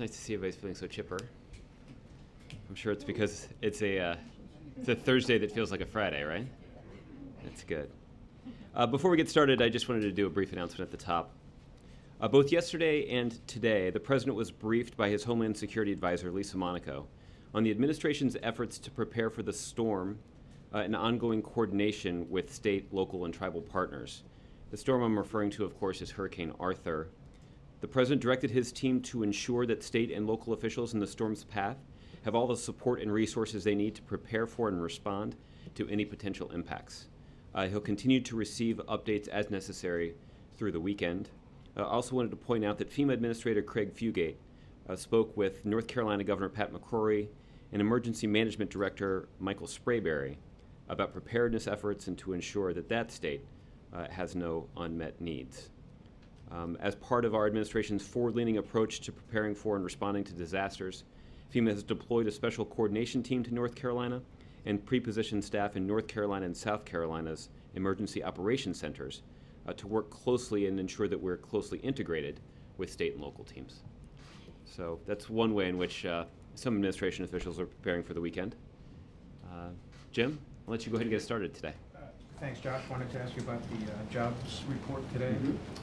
nice to see everybody's feeling so chipper. I'm sure it's because it's a Thursday that feels like a Friday, right? That's good. Before we get started, I just wanted to do a brief announcement at the top. Both yesterday and today, the President was briefed by his Homeland Security Advisor, Lisa Monaco, on the administration's efforts to prepare for the storm and ongoing coordination with state, local, and tribal partners. The storm I'm referring to, of course, is Hurricane Arthur. The President directed his team to ensure that state and local officials in the storm's path have all the support and resources they need to prepare for and respond to any potential impacts. He'll continue to receive updates as necessary through the weekend. I also wanted to point out that FEMA Administrator Craig Fugate spoke with North Carolina Governor Pat McCrory and Emergency Management Director Michael Sprayberry about preparedness efforts and to ensure that that state has no unmet needs. As part of our administration's forward-leaning approach to preparing for and responding to disasters, FEMA has deployed a special coordination team to North Carolina and pre-positioned staff in North Carolina and South Carolina's emergency operations centers to work closely and ensure that we're closely integrated with state and local teams. So that's one way in which some administration officials are preparing for the weekend. Jim, I'll let you go ahead and get started today. Thanks, Josh. Wanted to ask you about the jobs report today.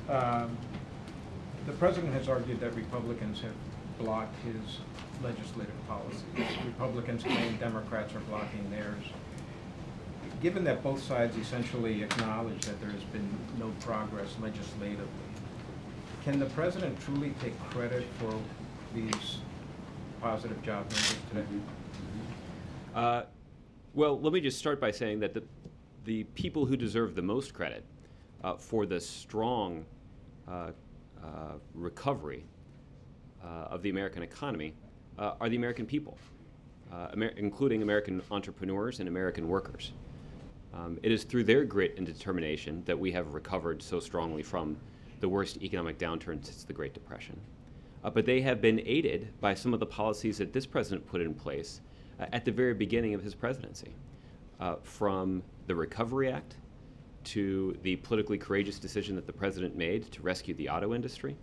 The President has argued that Republicans have blocked his legislative policies. Republicans claim Democrats are blocking theirs. Given that both sides essentially acknowledge that there has been no progress legislatively, can the President truly take credit for these positive job numbers today? Well, let me just start by saying that the people who deserve the most credit for the strong recovery of the American economy are the American people, including American entrepreneurs and American workers. It is through their grit and determination that we have recovered so strongly from the worst economic downturn since the Great Depression. But they have been aided by some of the policies that this president put in place at the very beginning of his presidency, from the Recovery Act to the politically courageous decision that the president made to rescue the auto industry,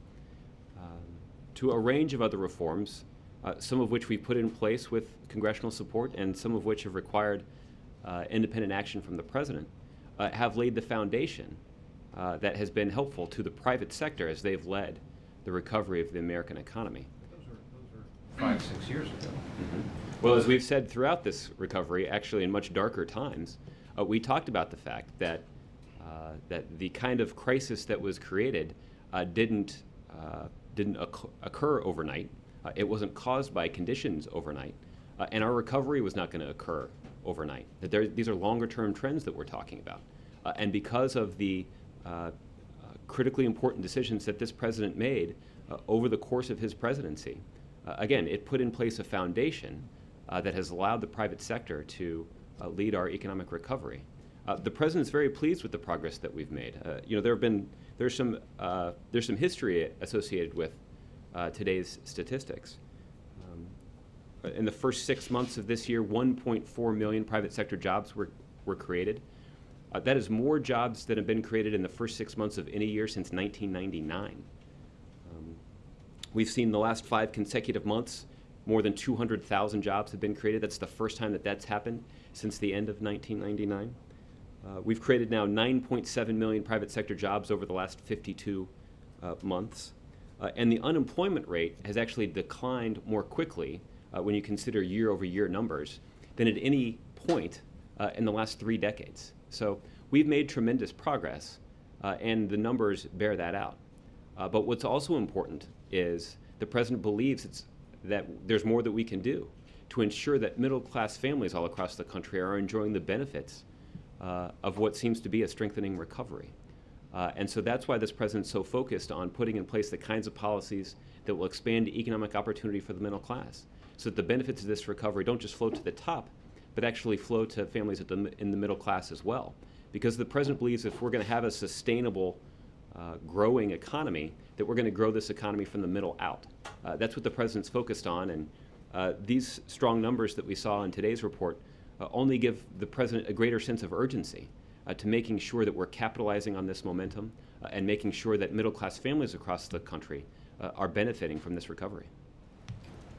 to a range of other reforms, some of which we put in place with congressional support and some of which have required independent action from the president, have laid the foundation that has been helpful to the private sector as they've led the recovery of the American economy. Those are 5-6 years ago. Well, as we've said throughout this recovery, actually in much darker times, we talked about the fact that that the kind of crisis that was created didn't occur overnight. It wasn't caused by conditions overnight, and our recovery was not going to occur overnight. That these are longer-term trends that we're talking about, and because of the critically important decisions that this president made over the course of his presidency, again, it put in place a foundation that has allowed the private sector to lead our economic recovery. The president's very pleased with the progress that we've made. There's some history associated with today's statistics. In the first 6 months of this year, 1.4 million private sector jobs were created. That is more jobs that have been created in the first 6 months of any year since 1999. We've seen the last 5 consecutive months, more than 200,000 jobs have been created. That's the first time that that's happened since the end of 1999. We've created now 9.7 million private sector jobs over the last 52 months. And the unemployment rate has actually declined more quickly when you consider year-over-year numbers than at any point in the last 3 decades. So we've made tremendous progress, and the numbers bear that out. But what's also important is the president believes that there's more that we can do to ensure that middle-class families all across the country are enjoying the benefits of what seems to be a strengthening recovery. And so that's why this president's so focused on putting in place the kinds of policies that will expand economic opportunity for the middle class, so that the benefits of this recovery don't just flow to the top, but actually flow to families in the middle class as well. Because the president believes if we're going to have a sustainable, growing economy, that we're going to grow this economy from the middle out. That's what the president's focused on, and these strong numbers that we saw in today's report only give the president a greater sense of urgency to making sure that we're capitalizing on this momentum and making sure that middle-class families across the country are benefiting from this recovery.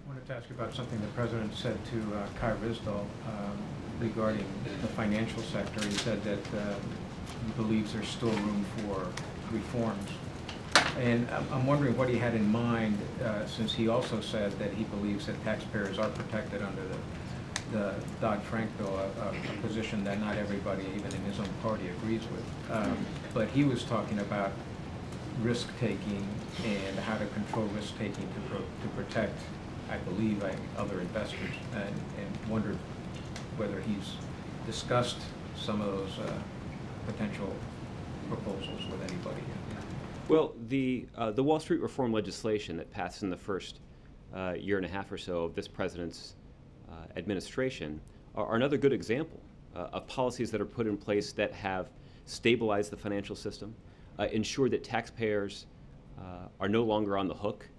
I wanted to ask you about something the President said to Kai Ryssdal regarding the financial sector. He said that he believes there's still room for reforms. And I'm wondering what he had in mind, since he also said that he believes that taxpayers are protected under the Dodd-Frank bill, a position that not everybody, even in his own party, agrees with. But he was talking about risk-taking and how to control risk-taking to protect, I believe, other investors, and wondered whether he's discussed some of those potential proposals with anybody. Well, the Wall Street reform legislation that passed in the first year and a half or so of this president's administration are another good example of policies that are put in place that have stabilized the financial system, ensure that taxpayers are no longer on the hook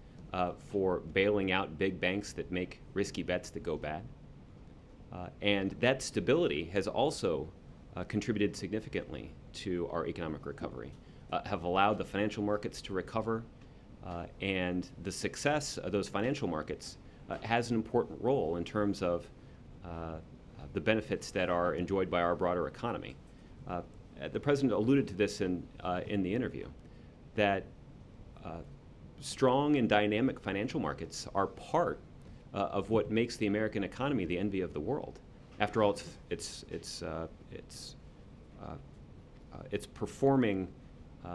for bailing out big banks that make risky bets that go bad. And that stability has also contributed significantly to our economic recovery, have allowed the financial markets to recover, and the success of those financial markets has an important role in terms of the benefits that are enjoyed by our broader economy. The President alluded to this in the interview, that strong and dynamic financial markets are part of what makes the American economy the envy of the world. After all, it's performing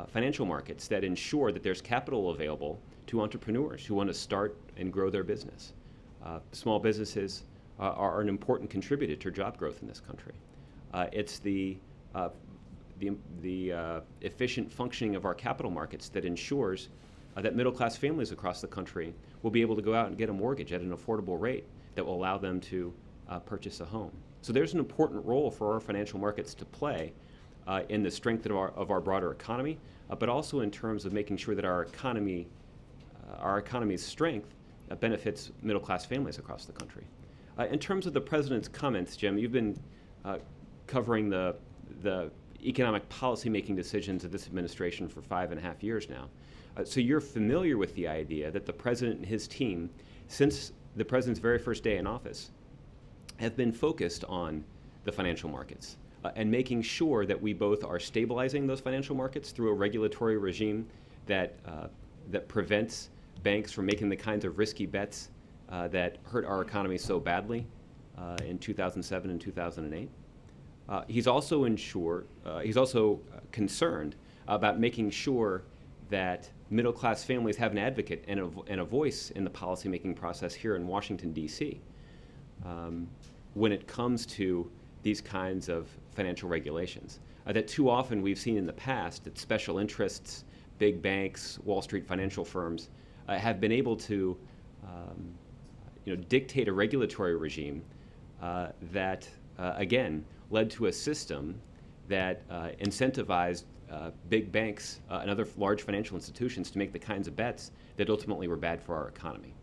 financial markets that ensure that there's capital available to entrepreneurs who want to start and grow their business. Small businesses are an important contributor to job growth in this country. It's the efficient functioning of our capital markets that ensures that middle-class families across the country will be able to go out and get a mortgage at an affordable rate that will allow them to purchase a home. So there's an important role for our financial markets to play in the strength of our broader economy, but also in terms of making sure that our economy's strength benefits middle-class families across the country. In terms of the President's comments, Jim, you've been covering the economic policy-making decisions of this administration for 5.5 years now. So you're familiar with the idea that the President and his team, since the President's very first day in office, have been focused on the financial markets and making sure that we both are stabilizing those financial markets through a regulatory regime that prevents banks from making the kinds of risky bets that hurt our economy so badly in 2007 and 2008. He's also concerned about making sure that middle-class families have an advocate and a voice in the policymaking process here in Washington, D.C. When it comes to these kinds of financial regulations. That too often we've seen in the past that special interests, big banks, Wall Street financial firms have been able to dictate a regulatory regime that, again, led to a system that incentivized big banks and other large financial institutions to make the kinds of bets that ultimately were bad for our economy.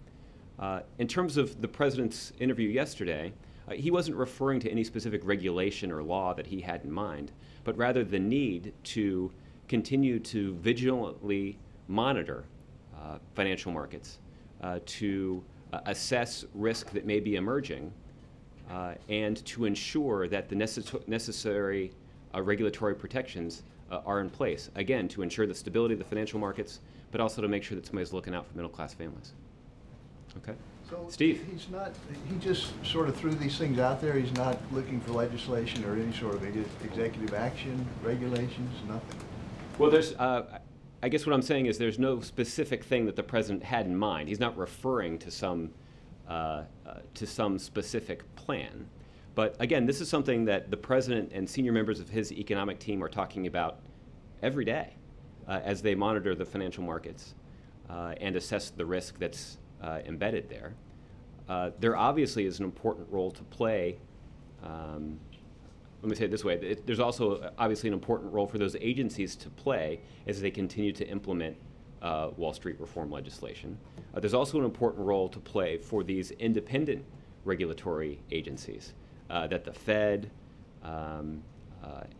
In terms of the President's interview yesterday, he wasn't referring to any specific regulation or law that he had in mind, but rather the need to continue to vigilantly monitor financial markets, to assess risk that may be emerging, and to ensure that the necessary regulatory protections are in place, again, to ensure the stability of the financial markets, but also to make sure that somebody's looking out for middle-class families. Okay. So Steve. He just sort of threw these things out there. He's not looking for legislation or any sort of executive action, regulations, nothing. Well, I guess what I'm saying is there's no specific thing that the President had in mind. He's not referring to some specific plan. But again, this is something that the President and senior members of his economic team are talking about every day as they monitor the financial markets and assess the risk that's embedded there. There obviously is an important role to play. Let me say it this way. There's also obviously an important role for those agencies to play as they continue to implement Wall Street reform legislation. There's also an important role to play for these independent regulatory agencies that the Fed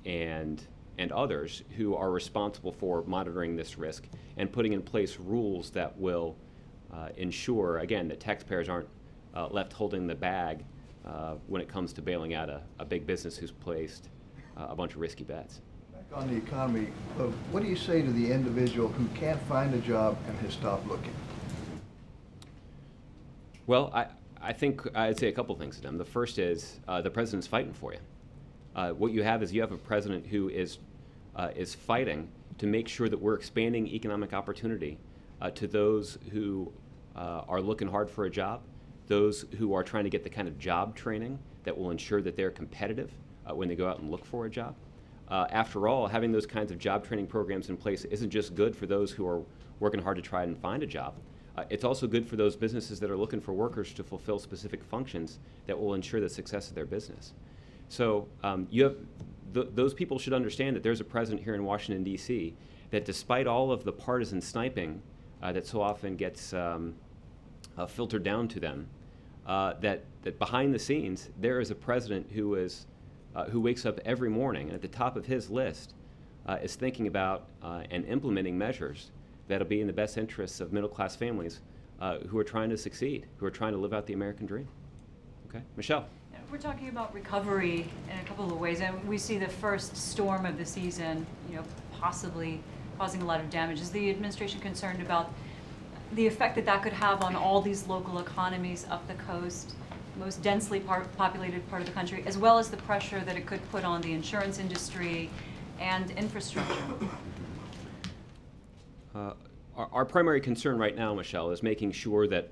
and others who are responsible for monitoring this risk and putting in place rules that will ensure, again, that taxpayers aren't left holding the bag when it comes to bailing out a big business who's placed a bunch of risky bets. Back on the economy, what do you say to the individual who can't find a job and has stopped looking? Well, I think I'd say a couple things to them. The first is the president's fighting for you. What you have is a president who is fighting to make sure that we're expanding economic opportunity to those who are looking hard for a job, those who are trying to get the kind of job training that will ensure that they're competitive when they go out and look for a job. After all, having those kinds of job training programs in place isn't just good for those who are working hard to try and find a job. It's also good for those businesses that are looking for workers to fulfill specific functions that will ensure the success of their business. So those people should understand that there's a president here in Washington, D.C., that despite all of the partisan sniping that so often gets filtered down to them, that behind the scenes there is a president who wakes up every morning and at the top of his list is thinking about and implementing measures that'll be in the best interests of middle-class families who are trying to succeed, who are trying to live out the American dream. Okay, Michelle. We're talking about recovery in a couple of ways, and we see the first storm of the season, possibly causing a lot of damage. Is the administration concerned about the effect that could have on all these local economies up the coast, most densely populated part of the country, as well as the pressure that it could put on the insurance industry and infrastructure? Our primary concern right now, Michelle, is making sure that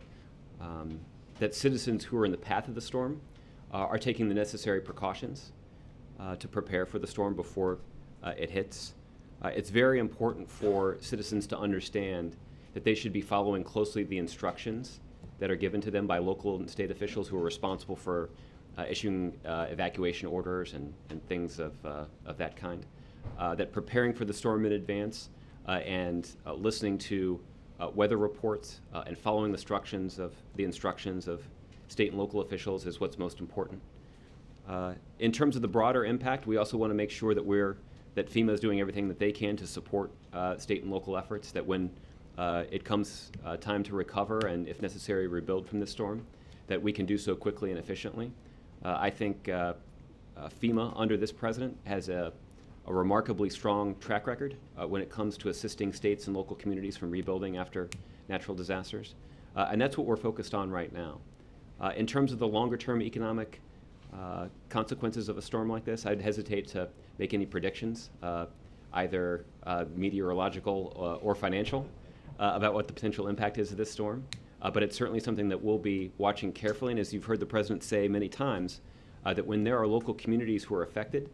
that citizens who are in the path of the storm are taking the necessary precautions to prepare for the storm before it hits. It's very important for citizens to understand that they should be following closely the instructions that are given to them by local and state officials who are responsible for issuing evacuation orders and things of that kind. That preparing for the storm in advance and listening to weather reports and following the instructions of state and local officials is what's most important. In terms of the broader impact, we also want to make sure that FEMA is doing everything that they can to support state and local efforts, that when it comes time to recover and, if necessary, rebuild from this storm, that we can do so quickly and efficiently. I think FEMA, under this president, has a remarkably strong track record when it comes to assisting states and local communities from rebuilding after natural disasters. And that's what we're focused on right now. In terms of the longer-term economic consequences of a storm like this, I'd hesitate to make any predictions, either meteorological or financial, about what the potential impact is of this storm. But it's certainly something that we'll be watching carefully. And as you've heard the president say many times, that when there are local communities who are affected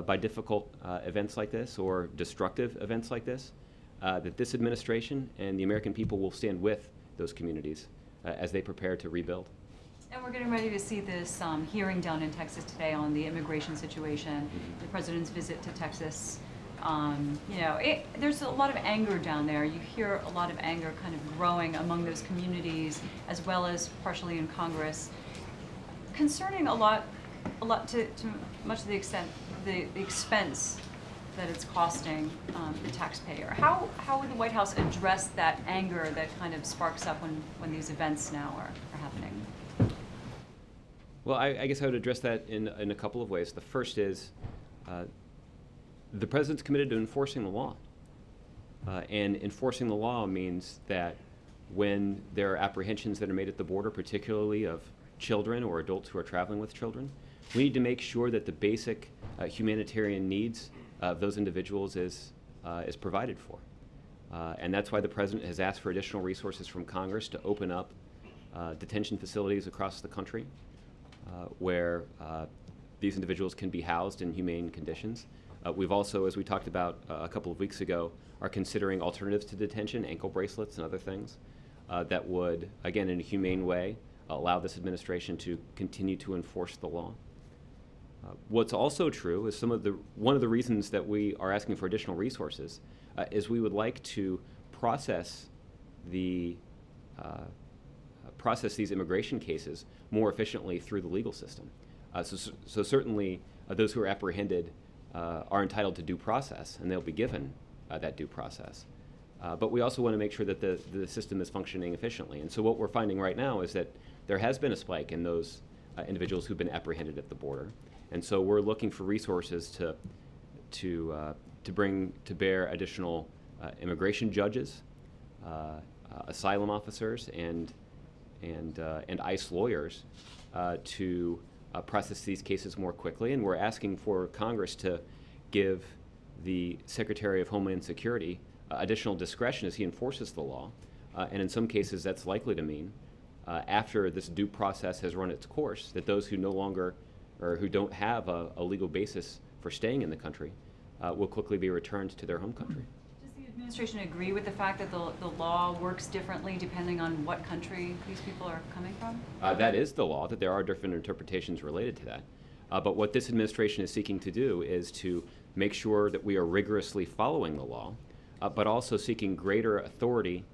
by difficult events like this or destructive events like this, that this administration and the American people will stand with those communities as they prepare to rebuild. And we're getting ready to see this hearing down in Texas today on the immigration situation, the president's visit to Texas. There's a lot of anger down there. You hear a lot of anger kind of growing among those communities, as well as partially in Congress, concerning a lot to much of the extent the expense that it's costing the taxpayer. How would the White House address that anger that kind of sparks up when these events now are happening? Well, I guess I would address that in a couple of ways. The first is the president's committed to enforcing the law. And enforcing the law means that when there are apprehensions that are made at the border, particularly of children or adults who are traveling with children, we need to make sure that the basic humanitarian needs of those individuals is provided for. And that's why the president has asked for additional resources from Congress to open up detention facilities across the country where these individuals can be housed in humane conditions. We've also, as we talked about a couple of weeks ago, are considering alternatives to detention, ankle bracelets and other things that would, again, in a humane way, allow this administration to continue to enforce the law. What's also true is one of the reasons that we are asking for additional resources is we would like to process these immigration cases more efficiently through the legal system. So certainly those who are apprehended are entitled to due process, and they'll be given that due process. But we also want to make sure that the system is functioning efficiently. And so what we're finding right now is that there has been a spike in those individuals who've been apprehended at the border. And so we're looking for resources to bring to bear additional immigration judges, asylum officers, and ICE lawyers to process these cases more quickly. And we're asking for Congress to give the Secretary of Homeland Security additional discretion as he enforces the law. And in some cases, that's likely to mean, after this due process has run its course, that those who no longer or who don't have a legal basis for staying in the country will quickly be returned to their home country. Does the administration agree with the fact that the law works differently depending on what country these people are coming from? That is the law, that there are different interpretations related to that. But what this administration is seeking to do is to make sure that we are rigorously following the law, but also seeking greater authority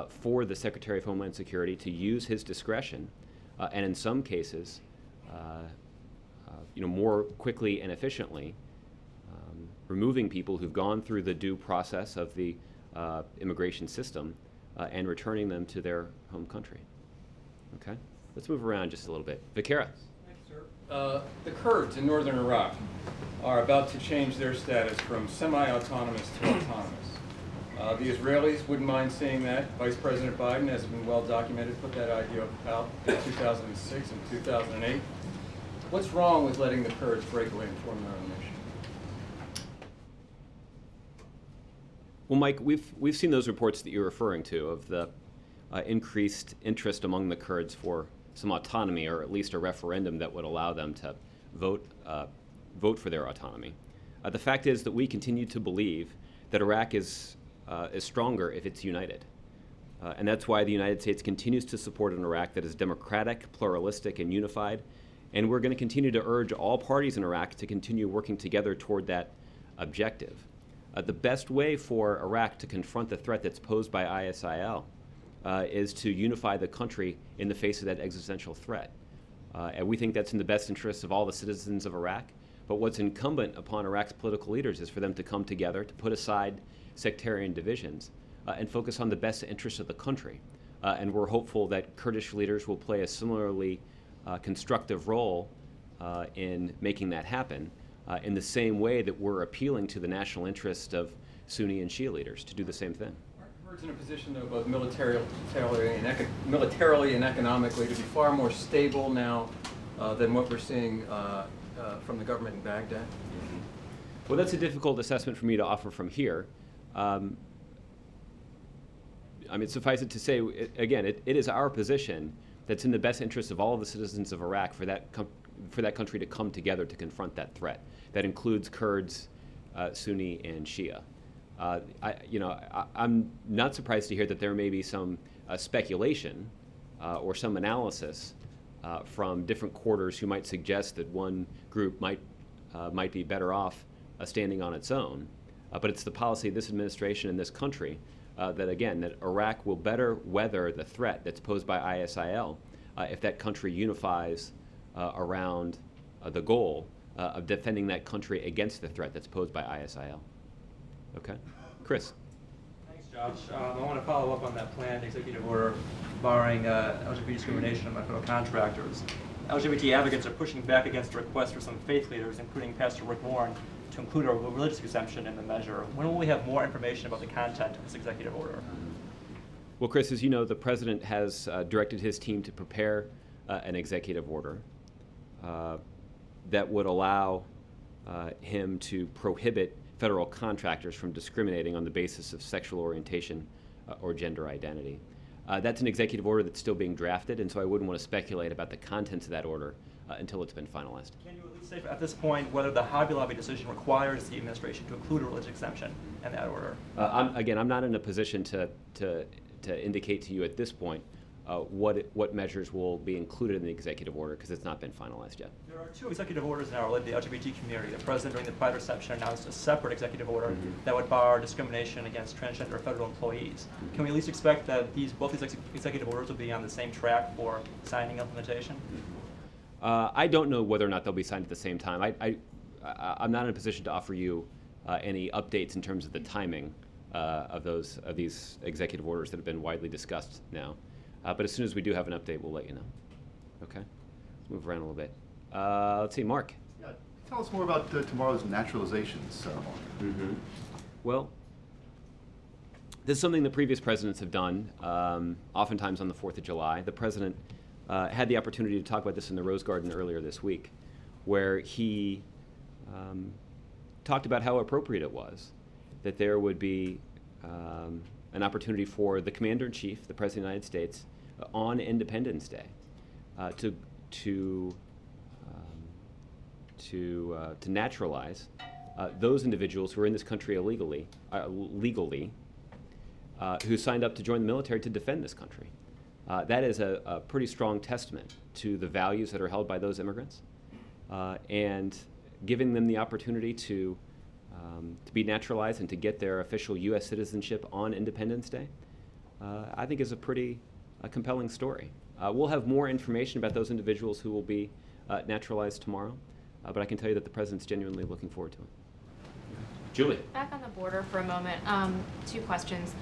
for the Secretary of Homeland Security to use his discretion, and in some cases, more quickly and efficiently, removing people who've gone through the due process of the immigration system and returning them to their home country. Okay? Let's move around just a little bit. Vicara. Thanks, sir. The Kurds in northern Iraq are about to change their status from semi-autonomous to autonomous. The Israelis wouldn't mind seeing that. Vice President Biden has been well documented, put that idea out in 2006 and 2008. What's wrong with letting the Kurds break away and form their own nation? Well, Mike, we've seen those reports that you're referring to of the increased interest among the Kurds for some autonomy, or at least a referendum that would allow them to vote for their autonomy. The fact is that we continue to believe that Iraq is stronger if it's united. And that's why the United States continues to support an Iraq that is democratic, pluralistic, and unified. And we're going to continue to urge all parties in Iraq to continue working together toward that objective. The best way for Iraq to confront the threat that's posed by ISIL is to unify the country in the face of that existential threat. And we think that's in the best interests of all the citizens of Iraq. But what's incumbent upon Iraq's political leaders is for them to come together, to put aside sectarian divisions, and focus on the best interests of the country. And we're hopeful that Kurdish leaders will play a similarly constructive role in making that happen, in the same way that we're appealing to the national interest of Sunni and Shia leaders to do the same thing. Aren't Kurds in a position, though, both militarily and economically, to be far more stable now than what we're seeing from the government in Baghdad? Well, that's a difficult assessment for me to offer from here. Suffice it to say, again, it is our position that's in the best interest of all of the citizens of Iraq for that country to come together to confront that threat. That includes Kurds, Sunni, and Shia. I'm not surprised to hear that there may be some speculation or some analysis from different quarters who might suggest that one group might be better off standing on its own. But it's the policy of this administration and this country that Iraq will better weather the threat that's posed by ISIL if that country unifies around the goal of defending that country against the threat that's posed by ISIL. Okay? Chris. Thanks, Josh. I want to follow up on that planned executive order barring LGBT discrimination among federal contractors. LGBT advocates are pushing back against a request for some faith leaders, including Pastor Rick Warren, to include a religious exemption in the measure. When will we have more information about the content of this executive order? Well, Chris, as you know, the president has directed his team to prepare an executive order that would allow him to prohibit federal contractors from discriminating on the basis of sexual orientation or gender identity. That's an executive order that's still being drafted, and so I wouldn't want to speculate about the contents of that order until it's been finalized. Can you at least say at this point whether the Hobby Lobby decision requires the administration to include a religious exemption in that order? I'm not in a position to indicate to you at this point what measures will be included in the executive order because it's not been finalized yet. There are two executive orders now related to the LGBT community. The president, during the Pride reception, announced a separate executive order that would bar discrimination against transgender federal employees. Can we at least expect that both these executive orders will be on the same track for signing implementation? I don't know whether or not they'll be signed at the same time. I'm not in a position to offer you any updates in terms of the timing of these executive orders that have been widely discussed now. But as soon as we do have an update, we'll let you know. Okay, let's move around a little bit. Let's see, Mark. Yeah, tell us more about tomorrow's naturalization ceremony. Well, this is something that previous presidents have done, oftentimes on the 4th of July. The president had the opportunity to talk about this in the Rose Garden earlier this week, where he talked about how appropriate it was that there would be an opportunity for the Commander-in-Chief, the President of the United States, on Independence Day to naturalize those individuals who are in this country illegally, who signed up to join the military to defend this country. That is a pretty strong testament to the values that are held by those immigrants, and giving them the opportunity to be naturalized and to get their official U.S. citizenship on Independence Day, I think is a pretty compelling story. We'll have more information about those individuals who will be naturalized tomorrow, but I can tell you that the president's genuinely looking forward to it. Julie. Back on the border for a moment, 2 questions.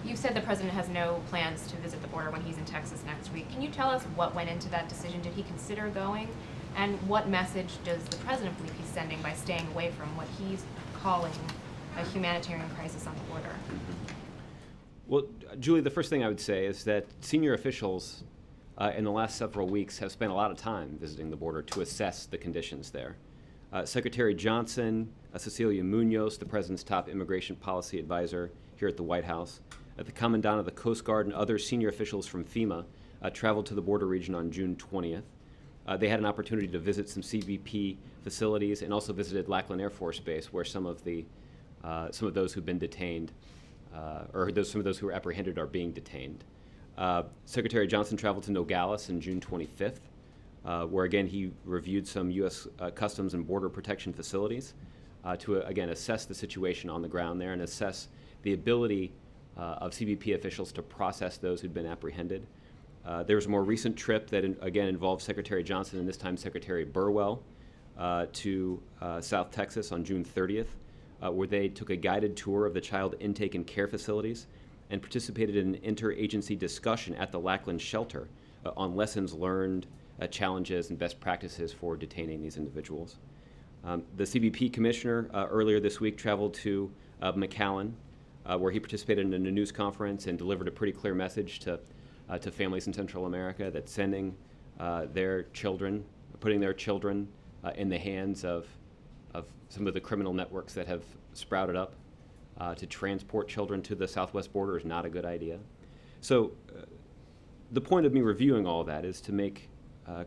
You said the president has no plans to visit the border when he's in Texas next week. Can you tell us what went into that decision? Did he consider going? And what message does the president believe he's sending by staying away from what he's calling a humanitarian crisis on the border? Well, Julie, the first thing I would say is that senior officials in the last several weeks have spent a lot of time visiting the border to assess the conditions there. Secretary Johnson, Cecilia Munoz, the president's top immigration policy advisor here at the White House, the Commandant of the Coast Guard, and other senior officials from FEMA traveled to the border region on June 20th. They had an opportunity to visit some CBP facilities and also visited Lackland Air Force Base, where some of those who've been detained, some of those who were apprehended are being detained. Secretary Johnson traveled to Nogales on June 25th, where again he reviewed some U.S. Customs and Border Protection facilities to again assess the situation on the ground there and assess the ability of CBP officials to process those who'd been apprehended. There was a more recent trip that again involved Secretary Johnson and this time Secretary Burwell to South Texas on June 30th, where they took a guided tour of the child intake and care facilities and participated in an interagency discussion at the Lackland shelter on lessons learned, challenges, and best practices for detaining these individuals. The CBP commissioner earlier this week traveled to McAllen, where he participated in a news conference and delivered a pretty clear message to families in Central America that sending their children, putting their children in the hands of some of the criminal networks that have sprouted up to transport children to the southwest border is not a good idea. So the point of me reviewing all of that is to make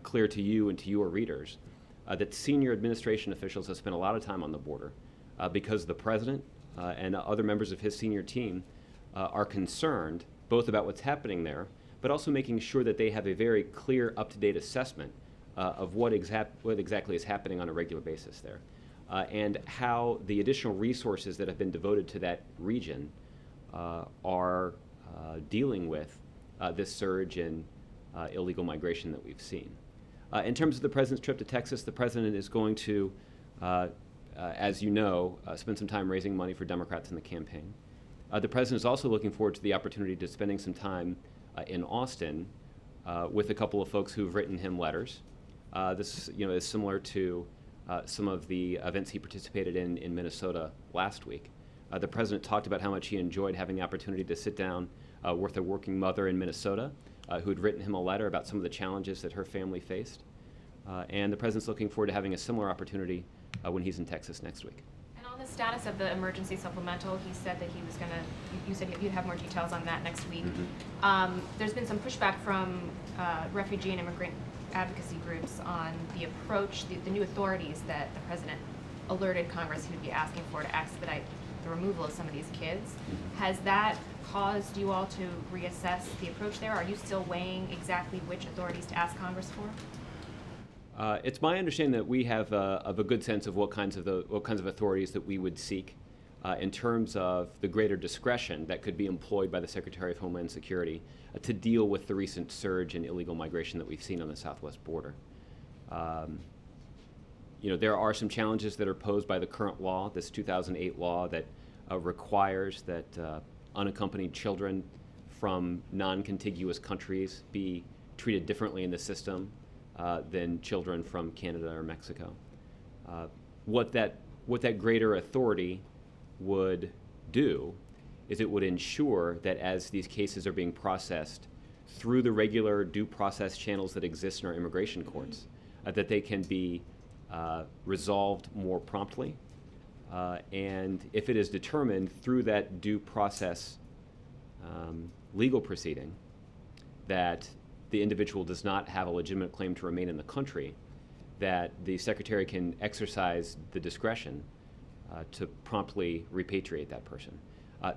clear to you and to your readers that senior administration officials have spent a lot of time on the border because the president and other members of his senior team are concerned both about what's happening there, but also making sure that they have a very clear, up-to-date assessment of what exactly is happening on a regular basis there, and how the additional resources that have been devoted to that region are dealing with this surge in illegal migration that we've seen. In terms of the president's trip to Texas, the president is going to, as you know, spend some time raising money for Democrats in the campaign. The president is also looking forward to the opportunity to spending some time in Austin with a couple of folks who've written him letters. This, is similar to some of the events he participated in Minnesota last week. The president talked about how much he enjoyed having the opportunity to sit down with a working mother in Minnesota who had written him a letter about some of the challenges that her family faced. And the president's looking forward to having a similar opportunity when he's in Texas next week. And on the status of the emergency supplemental, he said that he was going to, you said you'd have more details on that next week. There's been some pushback from refugee and immigrant advocacy groups on the approach, the new authorities that the president alerted Congress he would be asking for to expedite the removal of some of these kids. Has that caused you all to reassess the approach there? Are you still weighing exactly which authorities to ask Congress for? It's my understanding that we have a good sense of what kinds of authorities that we would seek in terms of the greater discretion that could be employed by the Secretary of Homeland Security to deal with the recent surge in illegal migration that we've seen on the southwest border. There are some challenges that are posed by the current law, this 2008 law that requires that unaccompanied children from non-contiguous countries be treated differently in the system than children from Canada or Mexico. What that greater authority would do is it would ensure that as these cases are being processed through the regular due process channels that exist in our immigration courts, that they can be resolved more promptly. And if it is determined through that due process legal proceeding that the individual does not have a legitimate claim to remain in the country, that the Secretary can exercise the discretion to promptly repatriate that person.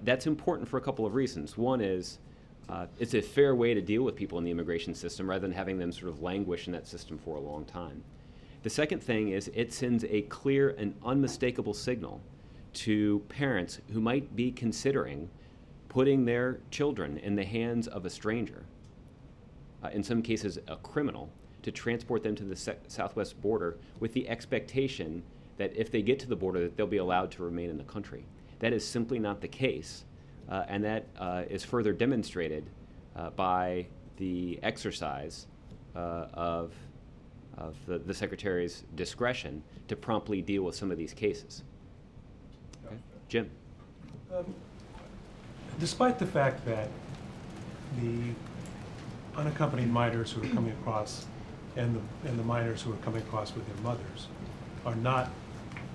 That's important for a couple of reasons. One is it's a fair way to deal with people in the immigration system rather than having them sort of languish in that system for a long time. The second thing is it sends a clear and unmistakable signal to parents who might be considering putting their children in the hands of a stranger, in some cases a criminal, to transport them to the southwest border with the expectation that if they get to the border that they'll be allowed to remain in the country. That is simply not the case, and that is further demonstrated by the exercise of the Secretary's discretion to promptly deal with some of these cases. Okay. Jim? Despite the fact that the unaccompanied minors who are coming across and the minors who are coming across with their mothers are not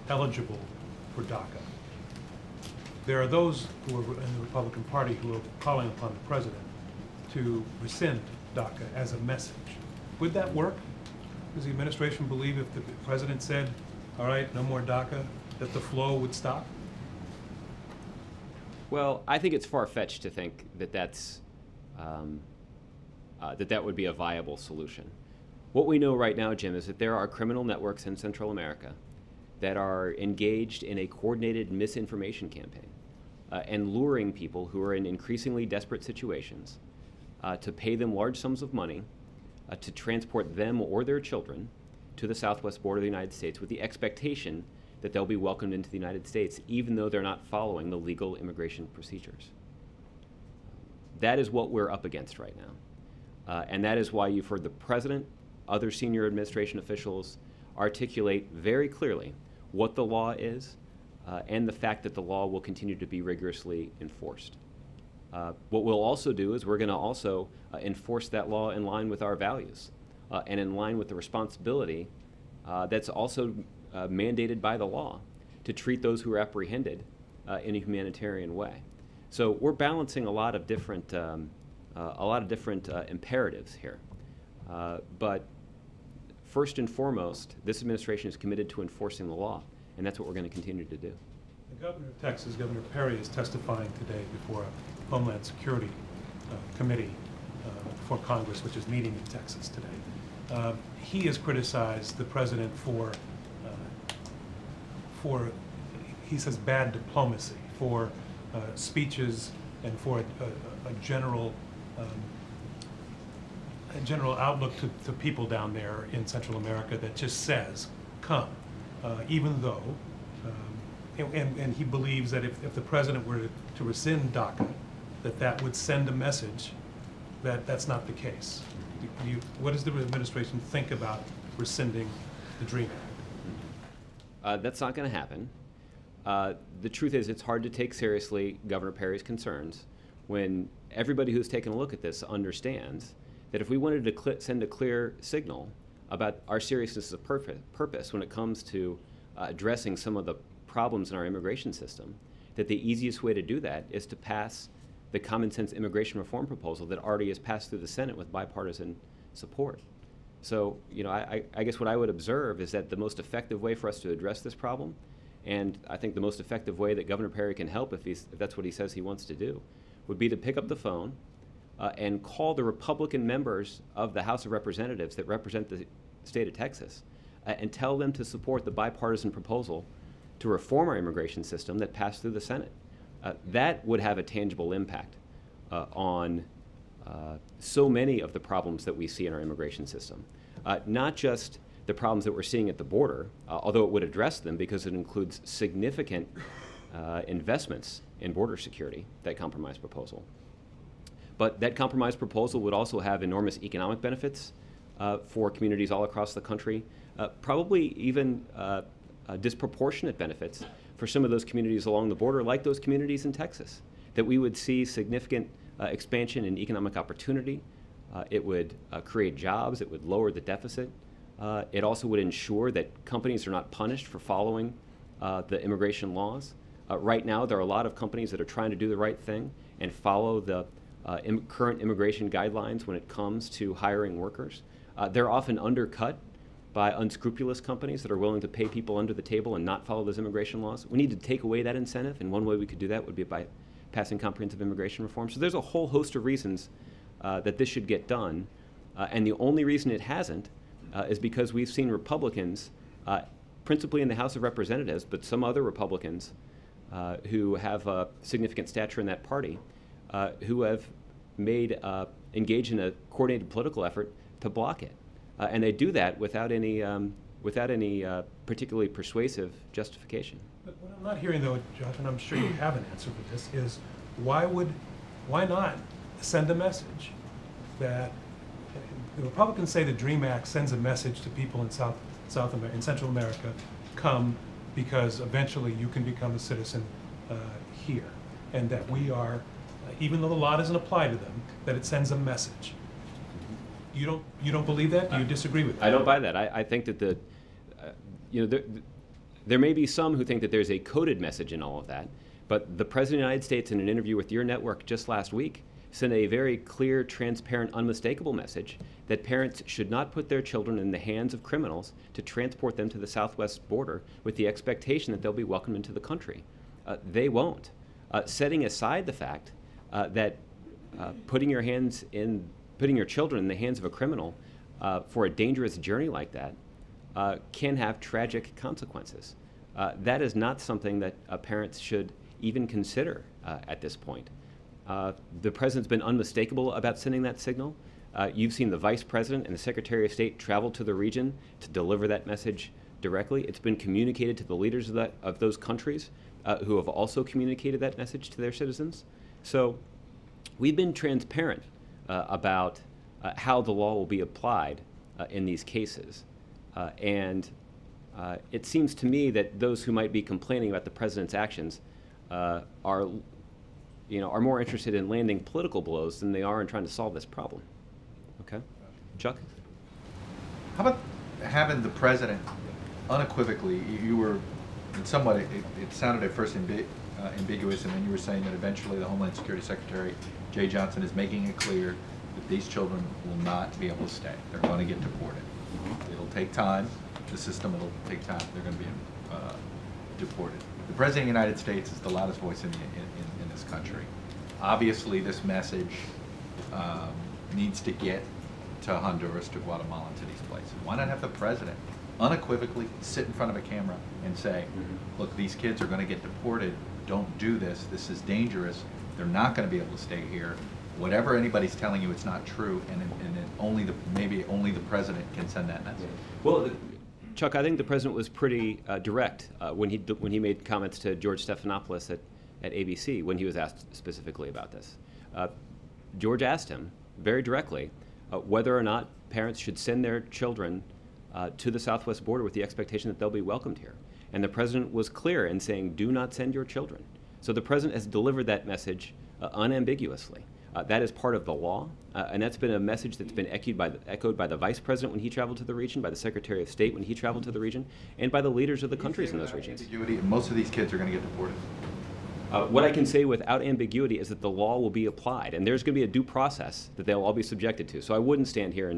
eligible for DACA, there are those who are in the Republican Party who are calling upon the president to rescind DACA as a message. Would that work? Does the administration believe if the president said, all right, no more DACA, that the flow would stop? Well, I think it's far-fetched to think that that would be a viable solution. What we know right now, Jim, is that there are criminal networks in Central America that are engaged in a coordinated misinformation campaign and luring people who are in increasingly desperate situations to pay them large sums of money to transport them or their children to the southwest border of the United States with the expectation that they'll be welcomed into the United States even though they're not following the legal immigration procedures. That is what we're up against right now. And that is why you've heard the president, other senior administration officials articulate very clearly what the law is and the fact that the law will continue to be rigorously enforced. What we'll also do is we're going to also enforce that law in line with our values and in line with the responsibility that's also mandated by the law to treat those who are apprehended in a humanitarian way. So we're balancing a lot of different imperatives here. But first and foremost, this administration is committed to enforcing the law, and that's what we're going to continue to do. The governor of Texas, Governor Perry, is testifying today before a Homeland Security Committee for Congress, which is meeting in Texas today. He has criticized the president for, he says, bad diplomacy, for speeches and for a general outlook to people down there in Central America that just says, come, even though, and he believes that if the president were to rescind DACA, that would send a message that that's not the case. What does the administration think about rescinding the DREAM Act? That's not going to happen. The truth is it's hard to take seriously Governor Perry's concerns when everybody who's taken a look at this understands that if we wanted to send a clear signal about our seriousness of purpose when it comes to addressing some of the problems in our immigration system, that the easiest way to do that is to pass the common sense immigration reform proposal that already has passed through the Senate with bipartisan support. So, I guess what I would observe is that the most effective way for us to address this problem, and I think the most effective way that Governor Perry can help if that's what he says he wants to do, would be to pick up the phone and call the Republican members of the House of Representatives that represent the state of Texas and tell them to support the bipartisan proposal to reform our immigration system that passed through the Senate. That would have a tangible impact on so many of the problems that we see in our immigration system. Not just the problems that we're seeing at the border, although it would address them because it includes significant investments in border security, that compromise proposal. But that compromise proposal would also have enormous economic benefits for communities all across the country, probably even disproportionate benefits for some of those communities along the border, like those communities in Texas, that we would see significant expansion in economic opportunity. It would create jobs. It would lower the deficit. It also would ensure that companies are not punished for following the immigration laws. Right now, there are a lot of companies that are trying to do the right thing and follow the current immigration guidelines when it comes to hiring workers. They're often undercut by unscrupulous companies that are willing to pay people under the table and not follow those immigration laws. We need to take away that incentive, and one way we could do that would be by passing comprehensive immigration reform. So there's a whole host of reasons that this should get done, and the only reason it hasn't is because we've seen Republicans, principally in the House of Representatives, but some other Republicans who have a significant stature in that party, who have engaged in a coordinated political effort to block it. And they do that without any particularly persuasive justification. But what I'm not hearing, though, Josh, and I'm sure you have an answer for this, is why not send a message that the Republicans say the DREAM Act sends a message to people in Central America, come because eventually you can become a citizen here, and that we are, even though the law doesn't apply to them, that it sends a message. You don't believe that? Do you disagree with that? I don't buy that. I think that there may be some who think that there's a coded message in all of that, but the President of the United States, in an interview with your network just last week, sent a very clear, transparent, unmistakable message that parents should not put their children in the hands of criminals to transport them to the southwest border with the expectation that they'll be welcomed into the country. They won't. Setting aside the fact that putting your children in the hands of a criminal for a dangerous journey like that can have tragic consequences. That is not something that parents should even consider at this point. The president's been unmistakable about sending that signal. You've seen the vice president and the secretary of state travel to the region to deliver that message directly. It's been communicated to the leaders of those countries who have also communicated that message to their citizens. So we've been transparent about how the law will be applied in these cases. And it seems to me that those who might be complaining about the president's actions are more interested in landing political blows than they are in trying to solve this problem. Okay? Chuck? How about having the president unequivocally, you were, in somewhat, it sounded at first ambiguous, and then you were saying that eventually the Homeland Security Secretary, Jay Johnson, is making it clear that these children will not be able to stay. They're going to get deported. It'll take time. The system will take time. They're going to be deported. The President of the United States is the loudest voice in this country. Obviously, this message needs to get to Honduras, to Guatemala, and to these places. Why not have the President unequivocally sit in front of a camera and say, look, these kids are going to get deported. Don't do this. This is dangerous. They're not going to be able to stay here. Whatever anybody's telling you, it's not true, and maybe only the president can send that message. Well, Chuck, I think the president was pretty direct when he made comments to George Stephanopoulos at ABC when he was asked specifically about this. George asked him very directly whether or not parents should send their children to the southwest border with the expectation that they'll be welcomed here. And the president was clear in saying, do not send your children. So the president has delivered that message unambiguously. That is part of the law, and that's been a message that's been echoed by the vice president when he traveled to the region, by the secretary of state when he traveled to the region, and by the leaders of the countries in those regions. Ambiguity, and most of these kids are going to get deported. What I can say without ambiguity is that the law will be applied, and there's going to be a due process that they'll all be subjected to. So I wouldn't stand here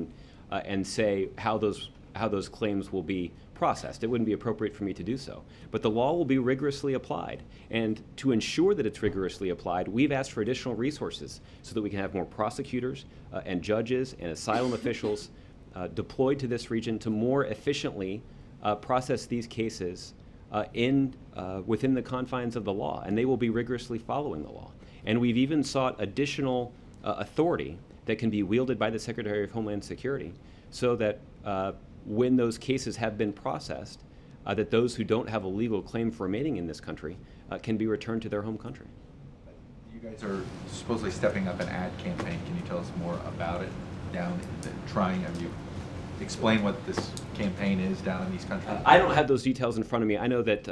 and say how those claims will be processed. It wouldn't be appropriate for me to do so. But the law will be rigorously applied. And to ensure that it's rigorously applied, we've asked for additional resources so that we can have more prosecutors and judges and asylum officials deployed to this region to more efficiently process these cases within the confines of the law. And they will be rigorously following the law. And we've even sought additional authority that can be wielded by the Secretary of Homeland Security so that when those cases have been processed, that those who don't have a legal claim for remaining in this country can be returned to their home country. You guys are supposedly stepping up an ad campaign. Can you tell us more about it? Have you explain what this campaign is down in these countries? I don't have those details in front of me. I know that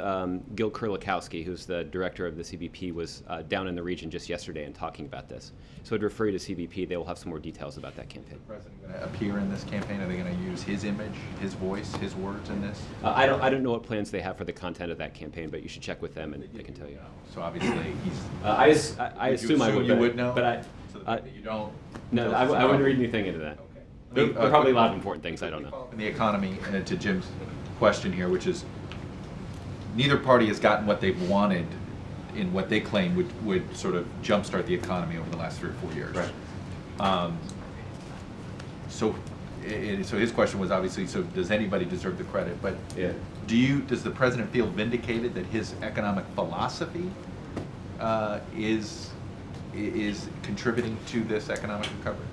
Gil Kurlikowski, who's the director of the CBP, was down in the region just yesterday and talking about this. So I'd refer you to CBP. They will have some more details about that campaign. Is the president going to appear in this campaign? Are they going to use his image, his voice, his words in this? I don't know what plans they have for the content of that campaign, but you should check with them and they can tell you. So obviously he's. I assume I would. You would know. But so the fact that you don't. No, I wouldn't read anything into that. Okay. There are probably a lot of important things I don't know. In the economy, and to Jim's question here, which is, neither party has gotten what they've wanted in what they claim would sort of jumpstart the economy over the last 3 or 4 years. Right. So his question was obviously, so does anybody deserve the credit? But Yeah. does the president feel vindicated that his economic philosophy is contributing to this economic recovery?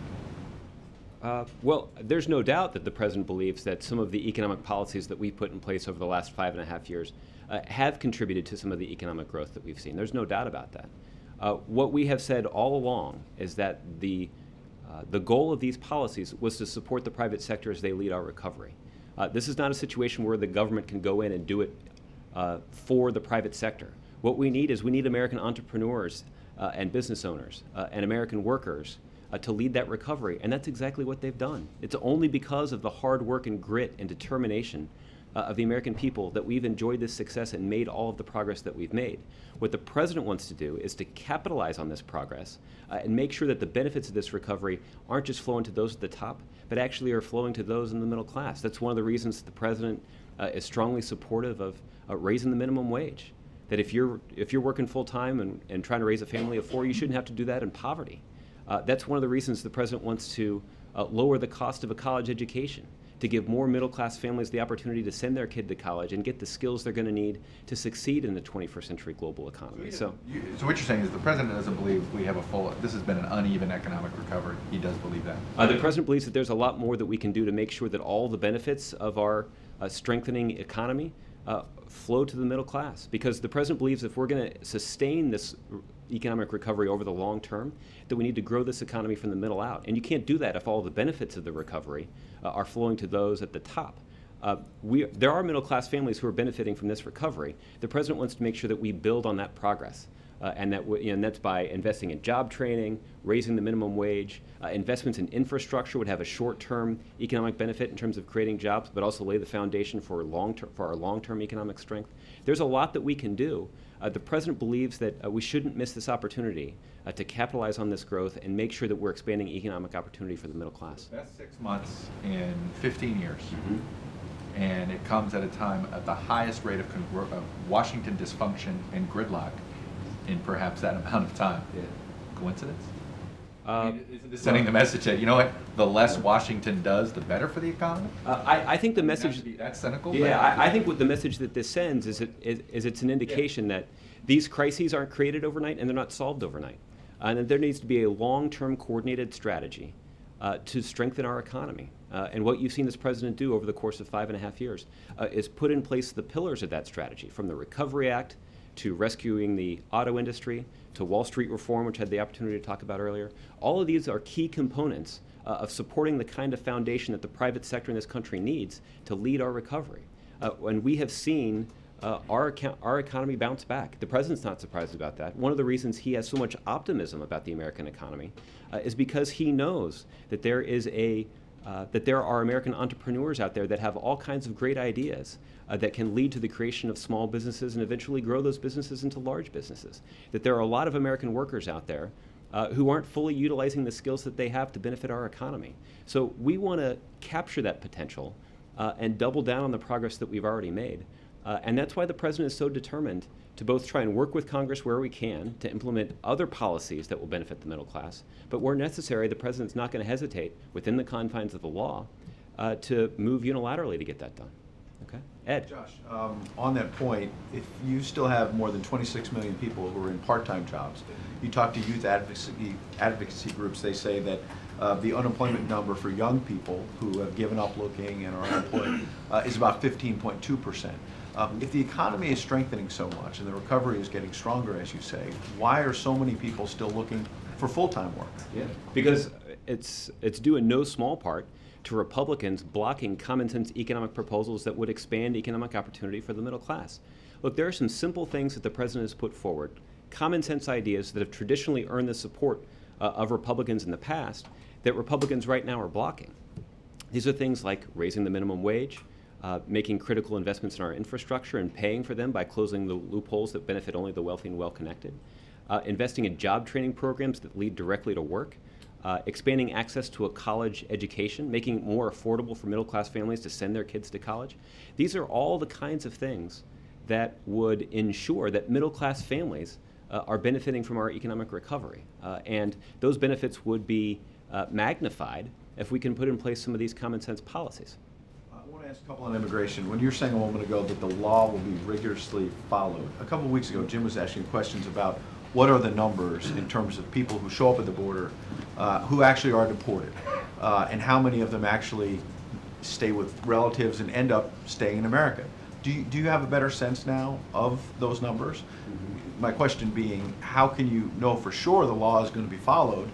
Well, there's no doubt that the president believes that some of the economic policies that we've put in place over the last 5.5 years have contributed to some of the economic growth that we've seen. There's no doubt about that. What we have said all along is that the goal of these policies was to support the private sector as they lead our recovery. This is not a situation where the government can go in and do it for the private sector. What we need is American entrepreneurs and business owners and American workers to lead that recovery, and that's exactly what they've done. It's only because of the hard work and grit and determination of the American people that we've enjoyed this success and made all of the progress that we've made. What the president wants to do is to capitalize on this progress and make sure that the benefits of this recovery aren't just flowing to those at the top, but actually are flowing to those in the middle class. That's one of the reasons the president is strongly supportive of raising the minimum wage. That if you're working full time and trying to raise a family of 4, you shouldn't have to do that in poverty. That's one of the reasons the president wants to lower the cost of a college education, to give more middle-class families the opportunity to send their kid to college and get the skills they're going to need to succeed in the 21st century global economy. So what you're saying is the president doesn't believe we have this has been an uneven economic recovery. He does believe that. The president believes that there's a lot more that we can do to make sure that all the benefits of our strengthening economy flow to the middle class, because the president believes if we're going to sustain this economic recovery over the long term, that we need to grow this economy from the middle out. And you can't do that if all the benefits of the recovery are flowing to those at the top. There are middle class families who are benefiting from this recovery. The president wants to make sure that we build on that progress. And that's by investing in job training, raising the minimum wage. Investments in infrastructure would have a short-term economic benefit in terms of creating jobs, but also lay the foundation for our long-term economic strength. There's a lot that we can do. The president believes that we shouldn't miss this opportunity to capitalize on this growth and make sure that we're expanding economic opportunity for the middle class. That's 6 months in 15 years. Mm-hmm. And it comes at a time at the highest rate of Washington dysfunction and gridlock in perhaps that amount of time. Yeah. Coincidence? Isn't this sending the message that, you know what, the less Washington does, the better for the economy? I think the message... That's cynical? Yeah, I think what the message that this sends is it's an indication that these crises aren't created overnight and they're not solved overnight. And that there needs to be a long-term coordinated strategy to strengthen our economy. And what you've seen this president do over the course of 5.5 years is put in place the pillars of that strategy, from the Recovery Act to rescuing the auto industry, to Wall Street reform, which I had the opportunity to talk about earlier. All of these are key components of supporting the kind of foundation that the private sector in this country needs to lead our recovery. And we have seen our economy bounce back. The president's not surprised about that. One of the reasons he has so much optimism about the American economy is because he knows that there are American entrepreneurs out there that have all kinds of great ideas that can lead to the creation of small businesses and eventually grow those businesses into large businesses. That there are a lot of American workers out there who aren't fully utilizing the skills that they have to benefit our economy. So we want to capture that potential and double down on the progress that we've already made. And that's why the president is so determined to both try and work with Congress where we can to implement other policies that will benefit the middle class, but where necessary, the president's not going to hesitate within the confines of the law to move unilaterally to get that done. Okay, Ed. Josh, on that point, if you still have more than 26 million people who are in part-time jobs, you talk to youth advocacy groups, they say that the unemployment number for young people who have given up looking and are unemployed is about 15.2%. If the economy is strengthening so much and the recovery is getting stronger, as you say, why are so many people still looking for full-time work? Yeah, because it's due in no small part to Republicans blocking common sense economic proposals that would expand economic opportunity for the middle class. Look, there are some simple things that the president has put forward, common sense ideas that have traditionally earned the support of Republicans in the past that Republicans right now are blocking. These are things like raising the minimum wage, making critical investments in our infrastructure and paying for them by closing the loopholes that benefit only the wealthy and well-connected, investing in job training programs that lead directly to work, expanding access to a college education, making it more affordable for middle-class families to send their kids to college. These are all the kinds of things that would ensure that middle-class families are benefiting from our economic recovery. And those benefits would be magnified if we can put in place some of these common sense policies. I want to ask a couple on immigration. When you were saying a moment ago that the law will be rigorously followed, a couple of weeks ago Jim was asking questions about what are the numbers in terms of people who show up at the border who actually are deported, and how many of them actually stay with relatives and end up staying in America. Do you have a better sense now of those numbers? Mm-hmm. My question being, how can you know for sure the law is going to be followed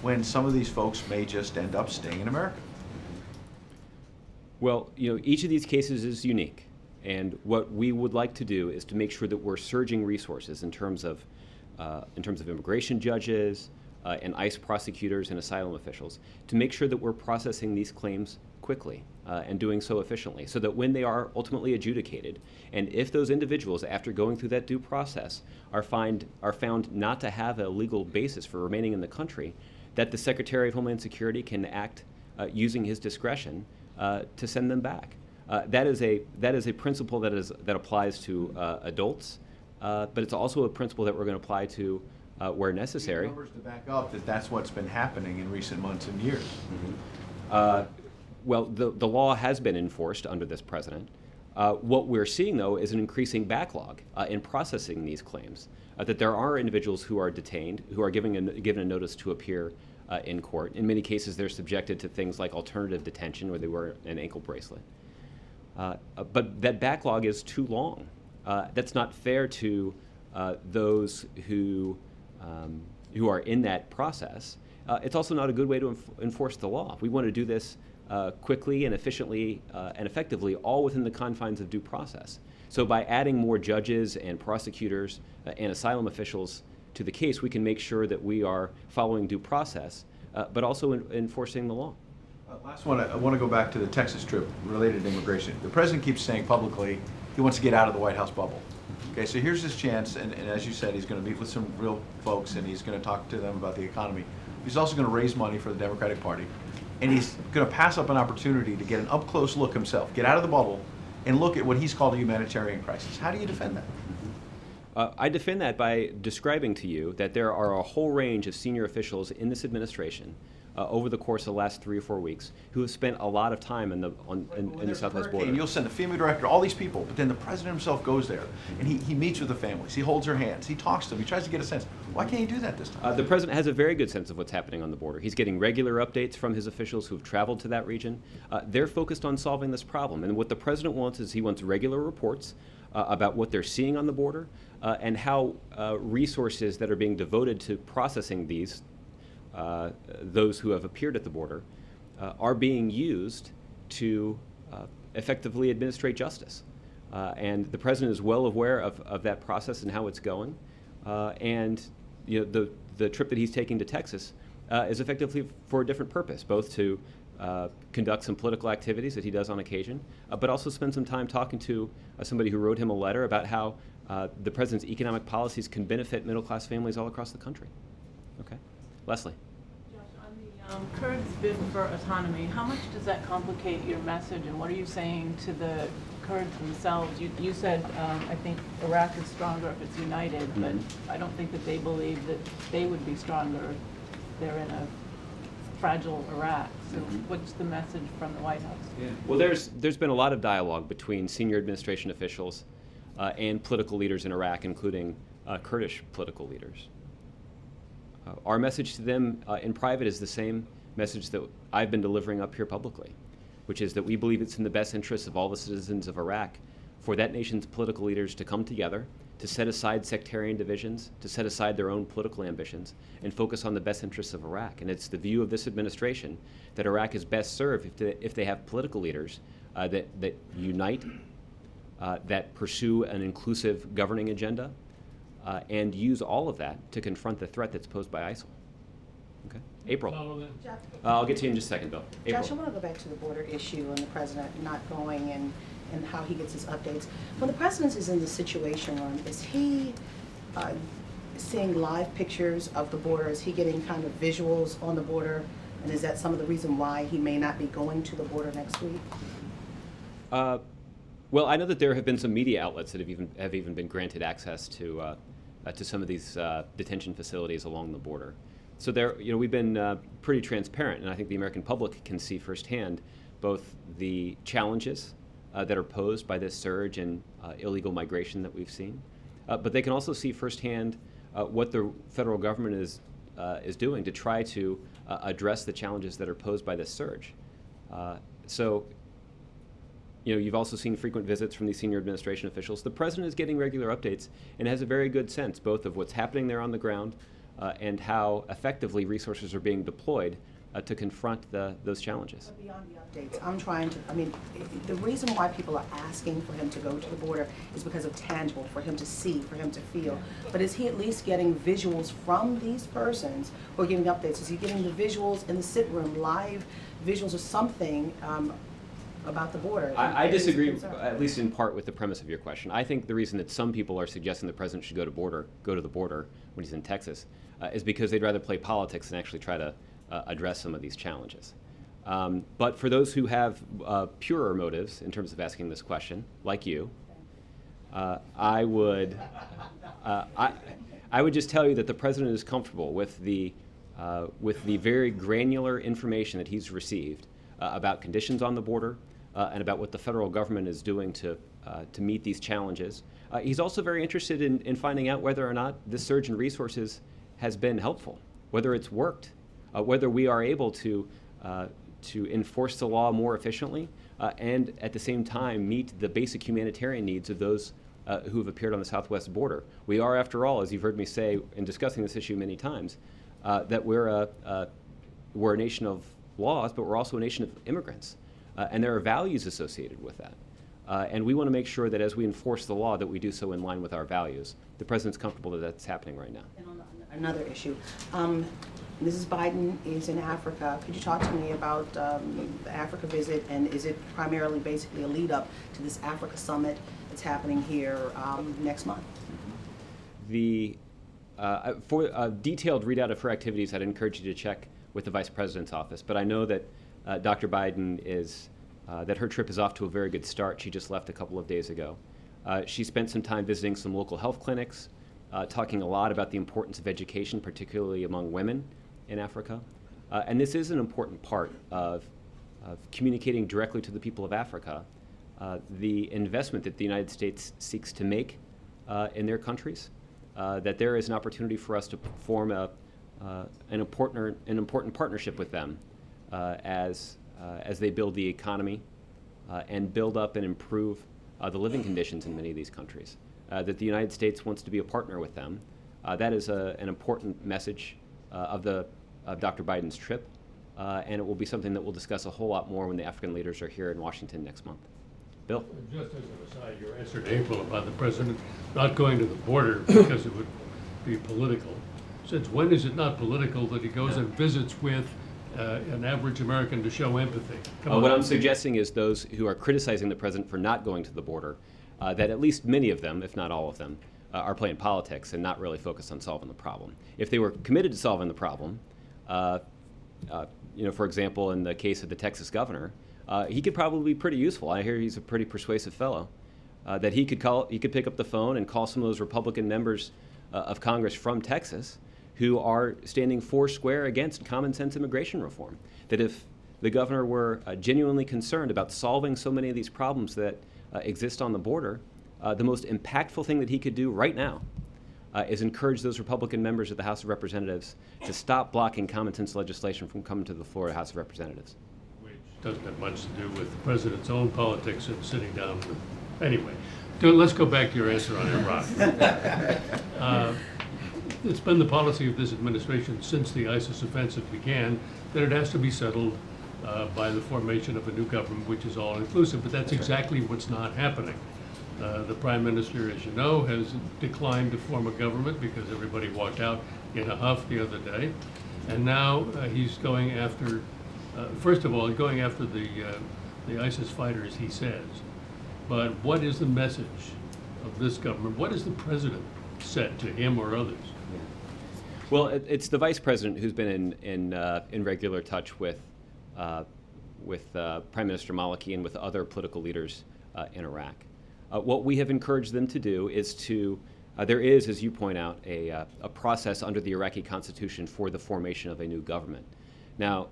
when some of these folks may just end up staying in America? Well, each of these cases is unique, and what we would like to do is to make sure that we're surging resources in terms of immigration judges and ICE prosecutors and asylum officials to make sure that we're processing these claims quickly and doing so efficiently, so that when they are ultimately adjudicated, and if those individuals, after going through that due process, are found not to have a legal basis for remaining in the country, that the Secretary of Homeland Security can act using his discretion to send them back. That is a principle that applies to adults, but it's also a principle that we're going to apply to where necessary. Numbers to back up that that's what's been happening in recent months and years. Mm-hmm. Well, the law has been enforced under this president. What we're seeing, though, is an increasing backlog in processing these claims, that there are individuals who are detained, who are given a notice to appear in court. In many cases, they're subjected to things like alternative detention, where they wear an ankle bracelet. But that backlog is too long. That's not fair to those who are in that process. It's also not a good way to enforce the law. We want to do this quickly and efficiently and effectively, all within the confines of due process. So by adding more judges and prosecutors and asylum officials to the case, we can make sure that we are following due process, but also enforcing the law. Last one, I want to go back to the Texas trip related to immigration. The president keeps saying publicly he wants to get out of the White House bubble. Okay, so here's his chance, and as you said, he's going to meet with some real folks and he's going to talk to them about the economy. He's also going to raise money for the Democratic Party, and he's going to pass up an opportunity to get an up-close look himself, get out of the bubble, and look at what he's called a humanitarian crisis. How do you defend that? I defend that by describing to you that there are a whole range of senior officials in this administration over the course of the last 3 or 4 weeks who have spent a lot of time in the Southwest border. And you'll send a FEMA director, all these people, but then the president himself goes there, and he meets with the families, he holds their hands, he talks to them, he tries to get a sense. Why can't he do that this time? The president has a very good sense of what's happening on the border. He's getting regular updates from his officials who've traveled to that region. They're focused on solving this problem, and what the president wants is he wants regular reports about what they're seeing on the border and how resources that are being devoted to processing those who have appeared at the border are being used to effectively administrate justice. And the president is well aware of that process and how it's going. And the trip that he's taking to Texas is effectively for a different purpose, both to conduct some political activities that he does on occasion, but also spend some time talking to somebody who wrote him a letter about how the president's economic policies can benefit middle-class families all across the country. Okay. Leslie. Josh, on the Kurds' bid for autonomy, how much does that complicate your message, and what are you saying to the Kurds themselves? You said, I think Iraq is stronger if it's united, but I don't think that they believe that they would be stronger if they're in a fragile Iraq. So what's the message from the White House? Yeah. Well, there's been a lot of dialogue between senior administration officials and political leaders in Iraq, including Kurdish political leaders. Our message to them in private is the same message that I've been delivering up here publicly, which is that we believe it's in the best interests of all the citizens of Iraq for that nation's political leaders to come together, to set aside sectarian divisions, to set aside their own political ambitions, and focus on the best interests of Iraq. And it's the view of this administration that Iraq is best served if they have political leaders that unite, that pursue an inclusive governing agenda, and use all of that to confront the threat that's posed by ISIL. Okay, April. Jeff, I'll get to you in just a second, Bill. April. Josh, I want to go back to the border issue and the president not going and how he gets his updates. When the president is in the Situation Room, is he seeing live pictures of the border? Is he getting kind of visuals on the border? And is that some of the reason why he may not be going to the border next week? Well, I know that there have been some media outlets that have even been granted access to some of these detention facilities along the border. So we've been pretty transparent, and I think the American public can see firsthand both the challenges that are posed by this surge in illegal migration that we've seen, but they can also see firsthand what the federal government is doing to try to address the challenges that are posed by this surge. So you've also seen frequent visits from these senior administration officials. The president is getting regular updates and has a very good sense both of what's happening there on the ground and how effectively resources are being deployed to confront those challenges. But beyond the updates, the reason why people are asking for him to go to the border is because of tangible, for him to see, for him to feel. But is he at least getting visuals from these persons who are giving updates? Is he getting the visuals in the sit room, live visuals or something about the border? I disagree, at least in part, with the premise of your question. I think the reason that some people are suggesting the president should go to the border when he's in Texas is because they'd rather play politics than actually try to address some of these challenges. But for those who have purer motives in terms of asking this question, like you, I would just tell you that the president is comfortable with the very granular information that he's received about conditions on the border and about what the federal government is doing to meet these challenges. He's also very interested in finding out whether or not this surge in resources has been helpful, whether it's worked, whether we are able to enforce the law more efficiently and at the same time meet the basic humanitarian needs of those who have appeared on the southwest border. We are, after all, as you've heard me say in discussing this issue many times, that we're a nation of laws, but we're also a nation of immigrants. And there are values associated with that. And we want to make sure that as we enforce the law that we do so in line with our values. The president's comfortable that that's happening right now. And on another issue, Mrs. Biden is in Africa. Could you talk to me about the Africa visit, and is it primarily basically a lead up to this Africa summit that's happening here next month? For a detailed readout of her activities, I'd encourage you to check with the Vice President's office. But I know that Dr. Biden that her trip is off to a very good start. She just left a couple of days ago. She spent some time visiting some local health clinics, talking a lot about the importance of education, particularly among women in Africa. And this is an important part of communicating directly to the people of Africa the investment that the United States seeks to make in their countries, that there is an opportunity for us to form an important partnership with them as they build the economy and build up and improve the living conditions in many of these countries. That the United States wants to be a partner with them. That is an important message of Dr. Biden's trip, and it will be something that we'll discuss a whole lot more when the African leaders are here in Washington next month. Bill? Just as an aside, your answer to April about the president not going to the border because it would be political. Since when is it not political that he goes and visits with an average American to show empathy? What I'm suggesting is those who are criticizing the president for not going to the border, that at least many of them, if not all of them, are playing politics and not really focused on solving the problem. If they were committed to solving the problem, for example, in the case of the Texas governor, he could probably be pretty useful. I hear he's a pretty persuasive fellow. That he could pick up the phone and call some of those Republican members of Congress from Texas who are standing foursquare against common sense immigration reform. That if the governor were genuinely concerned about solving so many of these problems that exist on the border, the most impactful thing that he could do right now is encourage those Republican members of the House of Representatives to stop blocking common sense legislation from coming to the floor of the House of Representatives. Which doesn't have much to do with the president's own politics and sitting down with. Anyway, let's go back to your answer on Iraq. It's been the policy of this administration since the ISIS offensive began that it has to be settled by the formation of a new government, which is all-inclusive, but that's exactly what's not happening. The Prime Minister, as you know, has declined to form a government because everybody walked out in a huff the other day. And now he's going after, first of all, going after the ISIS fighters, he says. But what is the message of this government? What has the president said to him or others? Well, it's the vice president who's been in regular touch with Prime Minister Maliki and with other political leaders in Iraq. What we have encouraged them to do is to, there is, as you point out, a process under the Iraqi constitution for the formation of a new government. Now,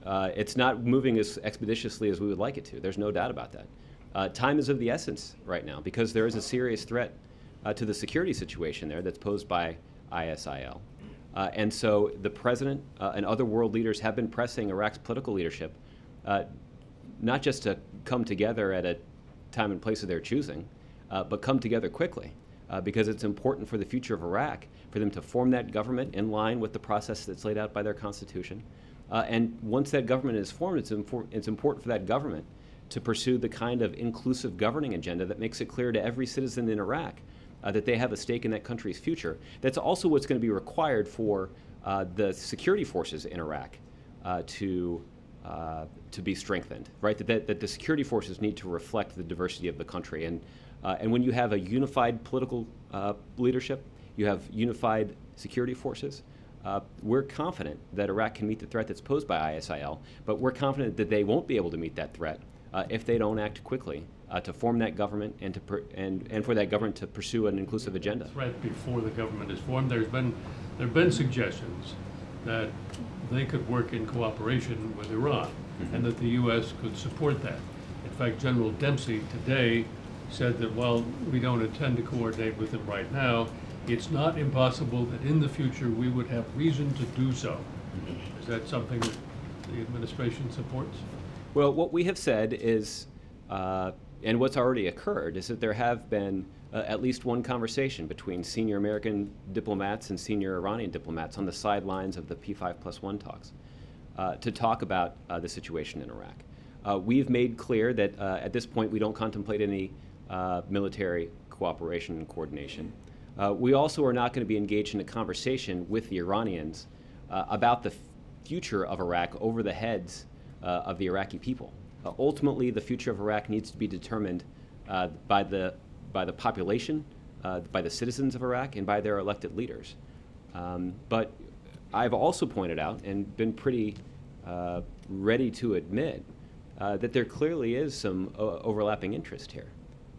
it's not moving as expeditiously as we would like it to. There's no doubt about that. Time is of the essence right now because there is a serious threat to the security situation there that's posed by ISIL. And so the president and other world leaders have been pressing Iraq's political leadership not just to come together at a time and place of their choosing, but come together quickly because it's important for the future of Iraq for them to form that government in line with the process that's laid out by their constitution. And once that government is formed, it's important for that government to pursue the kind of inclusive governing agenda that makes it clear to every citizen in Iraq that they have a stake in that country's future. That's also what's going to be required for the security forces in Iraq to be strengthened, right? That the security forces need to reflect the diversity of the country. And when you have a unified political leadership, you have unified security forces, we're confident that Iraq can meet the threat that's posed by ISIL, but we're confident that they won't be able to meet that threat if they don't act quickly to form that government and for that government to pursue an inclusive agenda. Right before the government is formed, there have been suggestions that they could work in cooperation with Iran, and that the U.S. could support that. In fact, General Dempsey today said that while we don't intend to coordinate with them right now, it's not impossible that in the future we would have reason to do so. Is that something that the administration supports? Well, what we have said is, and what's already occurred, is that there have been at least one conversation between senior American diplomats and senior Iranian diplomats on the sidelines of the P5+1 talks to talk about the situation in Iraq. We've made clear that at this point we don't contemplate any military cooperation and coordination. We also are not going to be engaged in a conversation with the Iranians about the future of Iraq over the heads of the Iraqi people. Ultimately, the future of Iraq needs to be determined by the population, by the citizens of Iraq, and by their elected leaders. But I've also pointed out and been pretty ready to admit that there clearly is some overlapping interest here.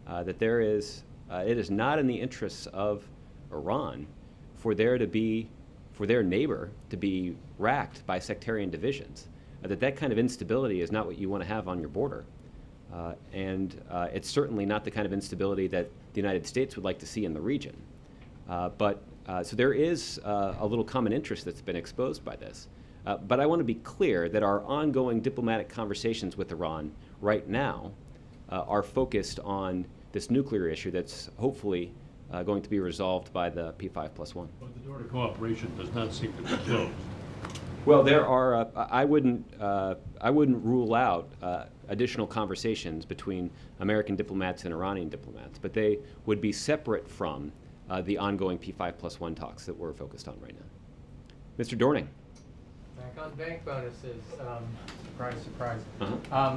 That there is, it is not in the interests of Iran for their neighbor to be racked by sectarian divisions. That kind of instability is not what you want to have on your border. And it's certainly not the kind of instability that the United States would like to see in the region. So there is a little common interest that's been exposed by this. But I want to be clear that our ongoing diplomatic conversations with Iran right now are focused on this nuclear issue that's hopefully going to be resolved by the P5+1. But the door to cooperation does not seem to be closed. Well, there are. I wouldn't rule out additional conversations between American diplomats and Iranian diplomats, but they would be separate from the ongoing P5+1 talks that we're focused on right now. Mr. Dorning. Back on bank bonuses. Surprise, surprise. Uh-huh.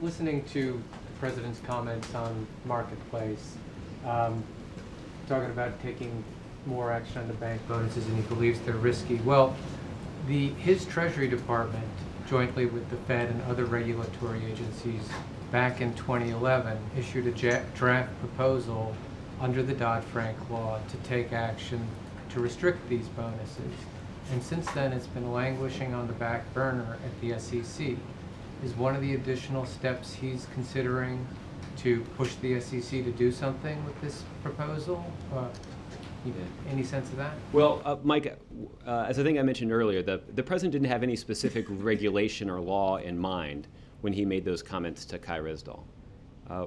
Listening to the president's comments on marketplace, talking about taking more action on the bank bonuses, and he believes they're risky. Well, his Treasury Department, jointly with the Fed and other regulatory agencies, back in 2011, issued a draft proposal under the Dodd-Frank law to take action to restrict these bonuses. And since then, it's been languishing on the back burner at the SEC. Is one of the additional steps he's considering to push the SEC to do something with this proposal? Any sense of that? Well, Mike, as I think I mentioned earlier, the president didn't have any specific regulation or law in mind when he made those comments to Kai Rizdal.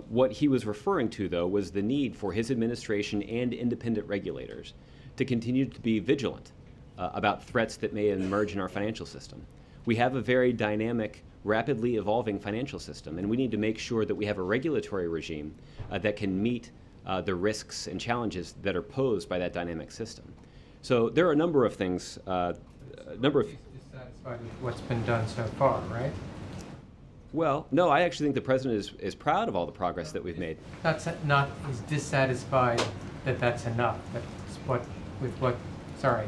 What he was referring to, though, was the need for his administration and independent regulators to continue to be vigilant about threats that may emerge in our financial system. We have a very dynamic, rapidly evolving financial system, and we need to make sure that we have a regulatory regime that can meet the risks and challenges that are posed by that dynamic system. So there are a number of things, Dissatisfied with what's been done so far, right? Well, no, I actually think the president is proud of all the progress that we've made. Not he's dissatisfied that that's enough. Sorry.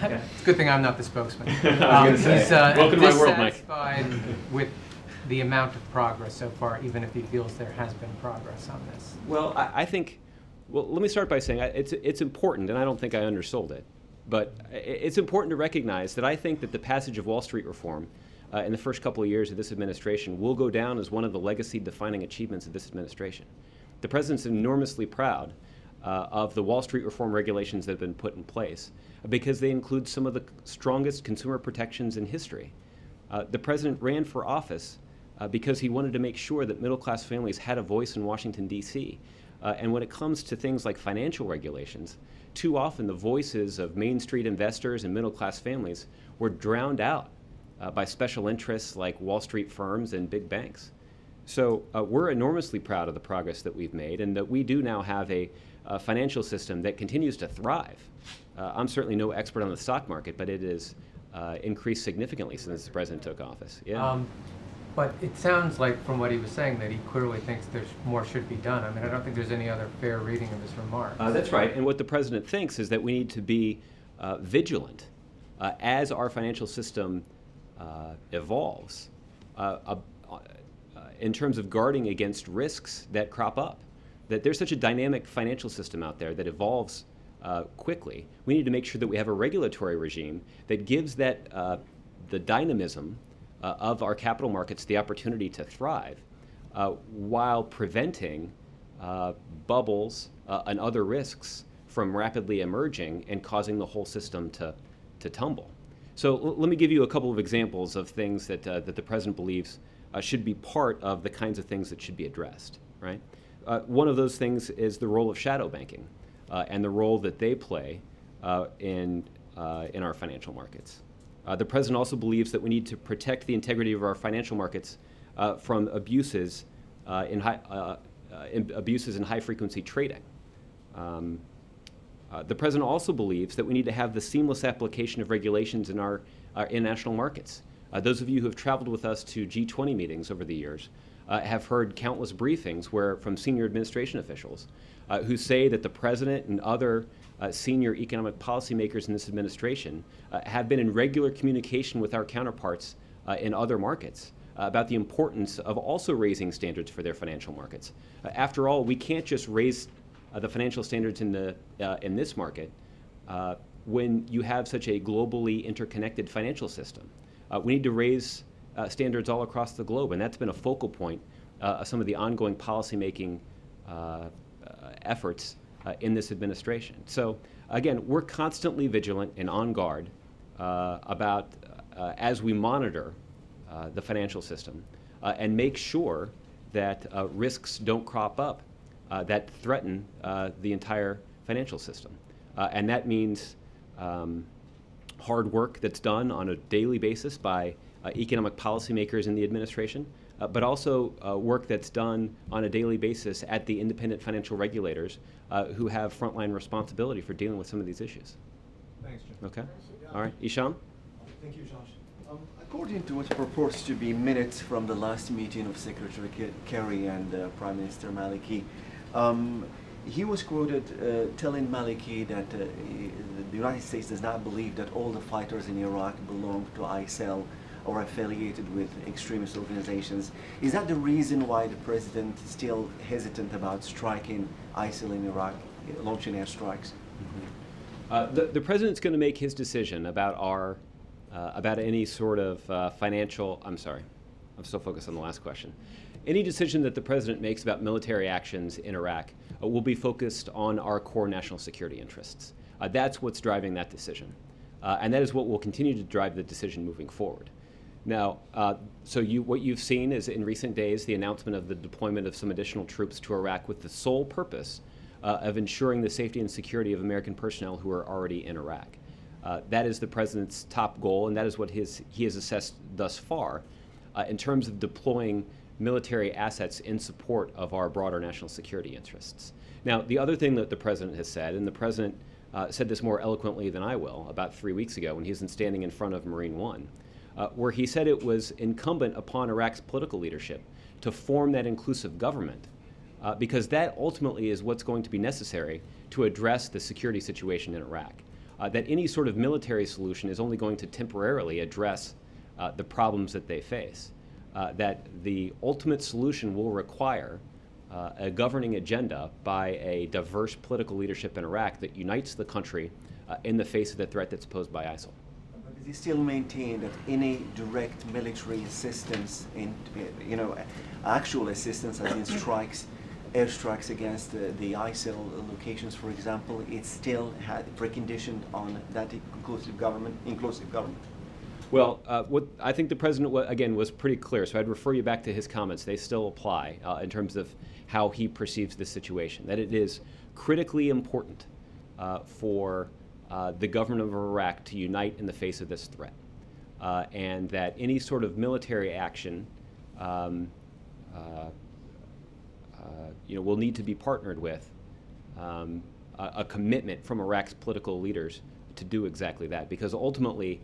It's a good thing I'm not the spokesman. Welcome to my world, Mike. Dissatisfied with the amount of progress so far, even if he feels there has been progress on this. Well, I think, well, let me start by saying it's important, and I don't think I undersold it, but it's important to recognize that I think that the passage of Wall Street reform in the first couple of years of this administration will go down as one of the legacy-defining achievements of this administration. The president's enormously proud of the Wall Street reform regulations that have been put in place because they include some of the strongest consumer protections in history. The president ran for office because he wanted to make sure that middle-class families had a voice in Washington, D.C. And when it comes to things like financial regulations, too often the voices of Main Street investors and middle-class families were drowned out by special interests like Wall Street firms and big banks. So we're enormously proud of the progress that we've made and that we do now have a financial system that continues to thrive. I'm certainly no expert on the stock market, but it has increased significantly since the president took office. Yeah. But it sounds like, from what he was saying, that he clearly thinks there's more should be done. I mean, I don't think there's any other fair reading of his remarks. That's right. And what the president thinks is that we need to be vigilant as our financial system evolves in terms of guarding against risks that crop up. That there's such a dynamic financial system out there that evolves quickly. We need to make sure that we have a regulatory regime that gives that the dynamism of our capital markets the opportunity to thrive while preventing bubbles and other risks from rapidly emerging and causing the whole system to tumble. So let me give you a couple of examples of things that the president believes should be part of the kinds of things that should be addressed, right? One of those things is the role of shadow banking and the role that they play in our financial markets. The president also believes that we need to protect the integrity of our financial markets from abuses in high-frequency trading. The president also believes that we need to have the seamless application of regulations in our international markets. Those of you who have traveled with us to G20 meetings over the years have heard countless briefings from senior administration officials who say that the president and other senior economic policymakers in this administration have been in regular communication with our counterparts in other markets about the importance of also raising standards for their financial markets. After all, we can't just raise the financial standards in this market when you have such a globally interconnected financial system. We need to raise standards all across the globe, and that's been a focal point of some of the ongoing policymaking efforts in this administration. So again, we're constantly vigilant and on guard about as we monitor the financial system and make sure that risks don't crop up that threaten the entire financial system. And that means hard work that's done on a daily basis by economic policymakers in the administration, but also work that's done on a daily basis at the independent financial regulators who have frontline responsibility for dealing with some of these issues. Thanks, Jim. Okay. All right. Isham? Thank you, Josh. According to what purports to be minutes from the last meeting of Secretary Kerry and Prime Minister Maliki, he was quoted telling Maliki that the United States does not believe that all the fighters in Iraq belong to ISIL or affiliated with extremist organizations. Is that the reason why the president is still hesitant about striking ISIL in Iraq, launching airstrikes? Mm-hmm. The president's going to make his decision about about any sort of financial. I'm sorry, I'm still focused on the last question. Any decision that the president makes about military actions in Iraq will be focused on our core national security interests. That's what's driving that decision. And that is what will continue to drive the decision moving forward. Now, what you've seen is in recent days the announcement of the deployment of some additional troops to Iraq with the sole purpose of ensuring the safety and security of American personnel who are already in Iraq. That is the President's top goal, and that is what he has assessed thus far in terms of deploying military assets in support of our broader national security interests. Now, the other thing that the President has said, and the President said this more eloquently than I will about 3 weeks ago when he was standing in front of Marine One, where he said it was incumbent upon Iraq's political leadership to form that inclusive government, because that ultimately is what's going to be necessary to address the security situation in Iraq. That any sort of military solution is only going to temporarily address the problems that they face. That the ultimate solution will require a governing agenda by a diverse political leadership in Iraq that unites the country in the face of the threat that's posed by ISIL. Does he still maintain that any direct military assistance, actual assistance as in airstrikes against the ISIL locations, for example, it still had preconditioned on that inclusive government? Well, what I think the President, again, was pretty clear, so I'd refer you back to his comments. They still apply in terms of how he perceives the situation, that it is critically important for the government of Iraq to unite in the face of this threat, and that any sort of military action will need to be partnered with a commitment from Iraq's political leaders to do exactly that, because ultimately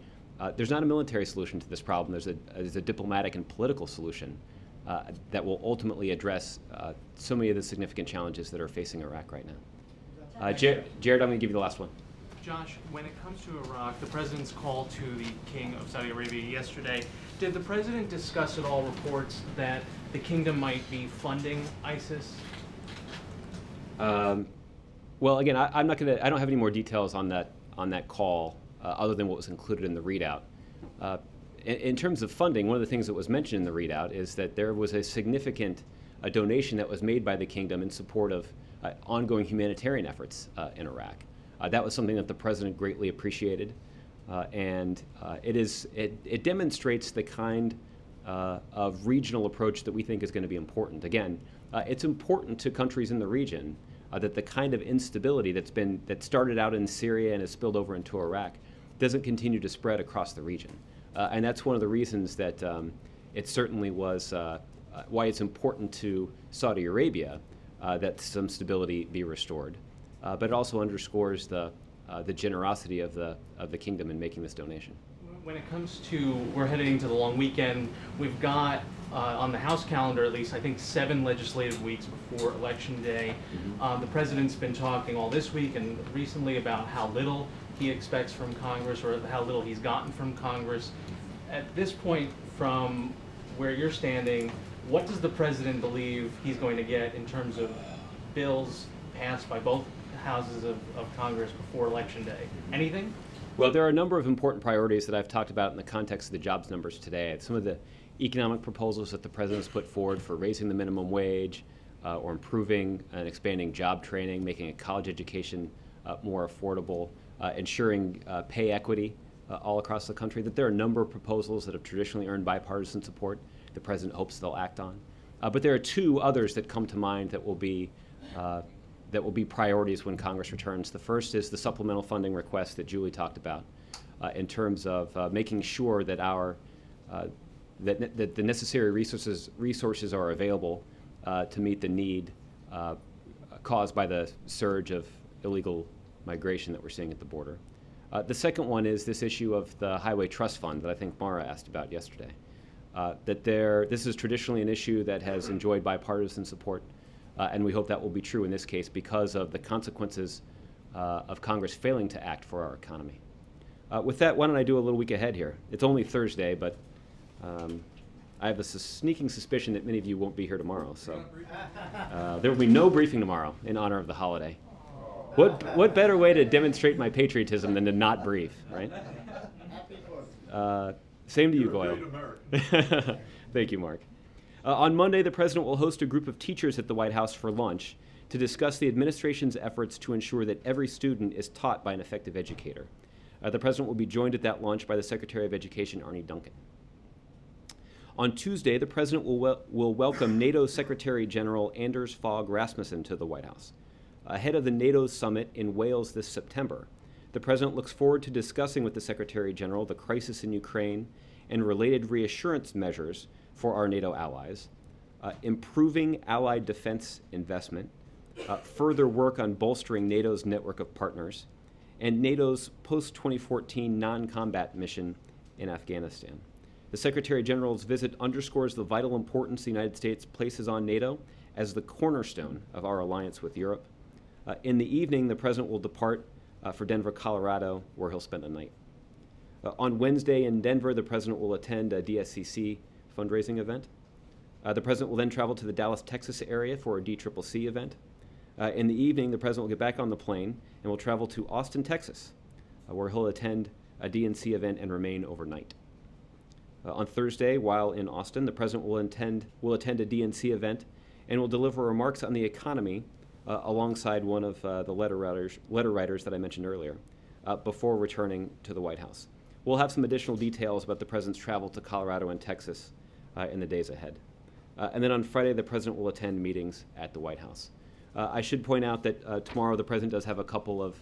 there's not a military solution to this problem. There's a diplomatic and political solution that will ultimately address so many of the significant challenges that are facing Iraq right now. Jared, I'm going to give you the last one. Josh, when it comes to Iraq, the President's call to the King of Saudi Arabia yesterday, did the President discuss at all reports that the kingdom might be funding ISIS? Well, again, I don't have any more details on that call other than what was included in the readout. In terms of funding, one of the things that was mentioned in the readout is that there was a significant donation that was made by the kingdom in support of ongoing humanitarian efforts in Iraq. That was something that the President greatly appreciated, and it demonstrates the kind of regional approach that we think is going to be important. Again, it's important to countries in the region that the kind of instability that started out in Syria and has spilled over into Iraq doesn't continue to spread across the region. And that's one of the reasons that it certainly was why it's important to Saudi Arabia that some stability be restored. But it also underscores the generosity of the kingdom in making this donation. When it comes to, we're heading into the long weekend, we've got on the House calendar at least, I think, 7 legislative weeks before Election Day. The President's been talking all this week and recently about how little he expects from Congress, or how little he's gotten from Congress. At this point, from where you're standing, what does the President believe he's going to get in terms of bills passed by both houses of Congress before Election Day? Anything? Well, there are a number of important priorities that I've talked about in the context of the jobs numbers today. Some of the economic proposals that the President's put forward for raising the minimum wage, or improving and expanding job training, making a college education more affordable, ensuring pay equity all across the country. That there are a number of proposals that have traditionally earned bipartisan support the President hopes they'll act on. But there are 2 others that come to mind that will be priorities when Congress returns. The first is the supplemental funding request that Julie talked about in terms of making sure that that the necessary resources are available to meet the need caused by the surge of illegal migration that we're seeing at the border. The second one is this issue of the Highway Trust Fund that I think Mara asked about yesterday. This is traditionally an issue that has enjoyed bipartisan support, and we hope that will be true in this case because of the consequences of Congress failing to act for our economy. With that, why don't I do a little week ahead here? It's only Thursday, but I have a sneaking suspicion that many of you won't be here tomorrow, so there will be no briefing tomorrow in honor of the holiday. What better way to demonstrate my patriotism than to not brief, right? Same to you, Goyle. Thank you, Mark. On Monday, the President will host a group of teachers at the White House for lunch to discuss the administration's efforts to ensure that every student is taught by an effective educator. The President will be joined at that lunch by the Secretary of Education, Arne Duncan. On Tuesday, the President will welcome NATO Secretary General Anders Fogh Rasmussen to the White House. Ahead of the NATO summit in Wales this September, the President looks forward to discussing with the Secretary General the crisis in Ukraine and related reassurance measures for our NATO allies, improving allied defense investment, further work on bolstering NATO's network of partners, and NATO's post-2014 non-combat mission in Afghanistan. The Secretary General's visit underscores the vital importance the United States places on NATO as the cornerstone of our alliance with Europe. In the evening, the President will depart for Denver, Colorado, where he'll spend the night. On Wednesday in Denver, the President will attend a DSCC fundraising event. The President will then travel to the Dallas, Texas area for a DCCC event. In the evening, the President will get back on the plane and will travel to Austin, Texas, where he'll attend a DNC event and remain overnight. On Thursday, while in Austin, the President will attend a DNC event and will deliver remarks on the economy alongside one of the letter writers that I mentioned earlier, before returning to the White House. We'll have some additional details about the President's travel to Colorado and Texas in the days ahead. And then on Friday, the President will attend meetings at the White House. I should point out that tomorrow the President does have a couple of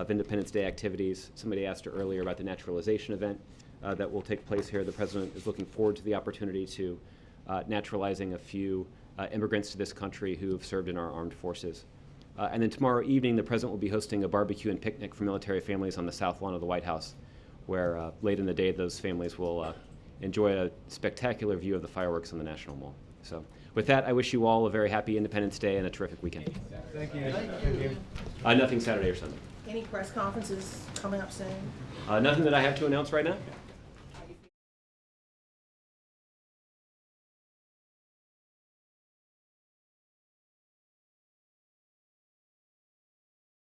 Independence Day activities. Somebody asked earlier about the naturalization event that will take place here. The President is looking forward to the opportunity to naturalizing a few immigrants to this country who have served in our armed forces. And then tomorrow evening, the President will be hosting a barbecue and picnic for military families on the south lawn of the White House, where late in the day, those families will enjoy a spectacular view of the fireworks on the National Mall. So with that, I wish you all a very happy Independence Day and a terrific weekend. Thank you. Thank you. Nothing Saturday or Sunday. Any press conferences coming up soon? Nothing that I have to announce right now.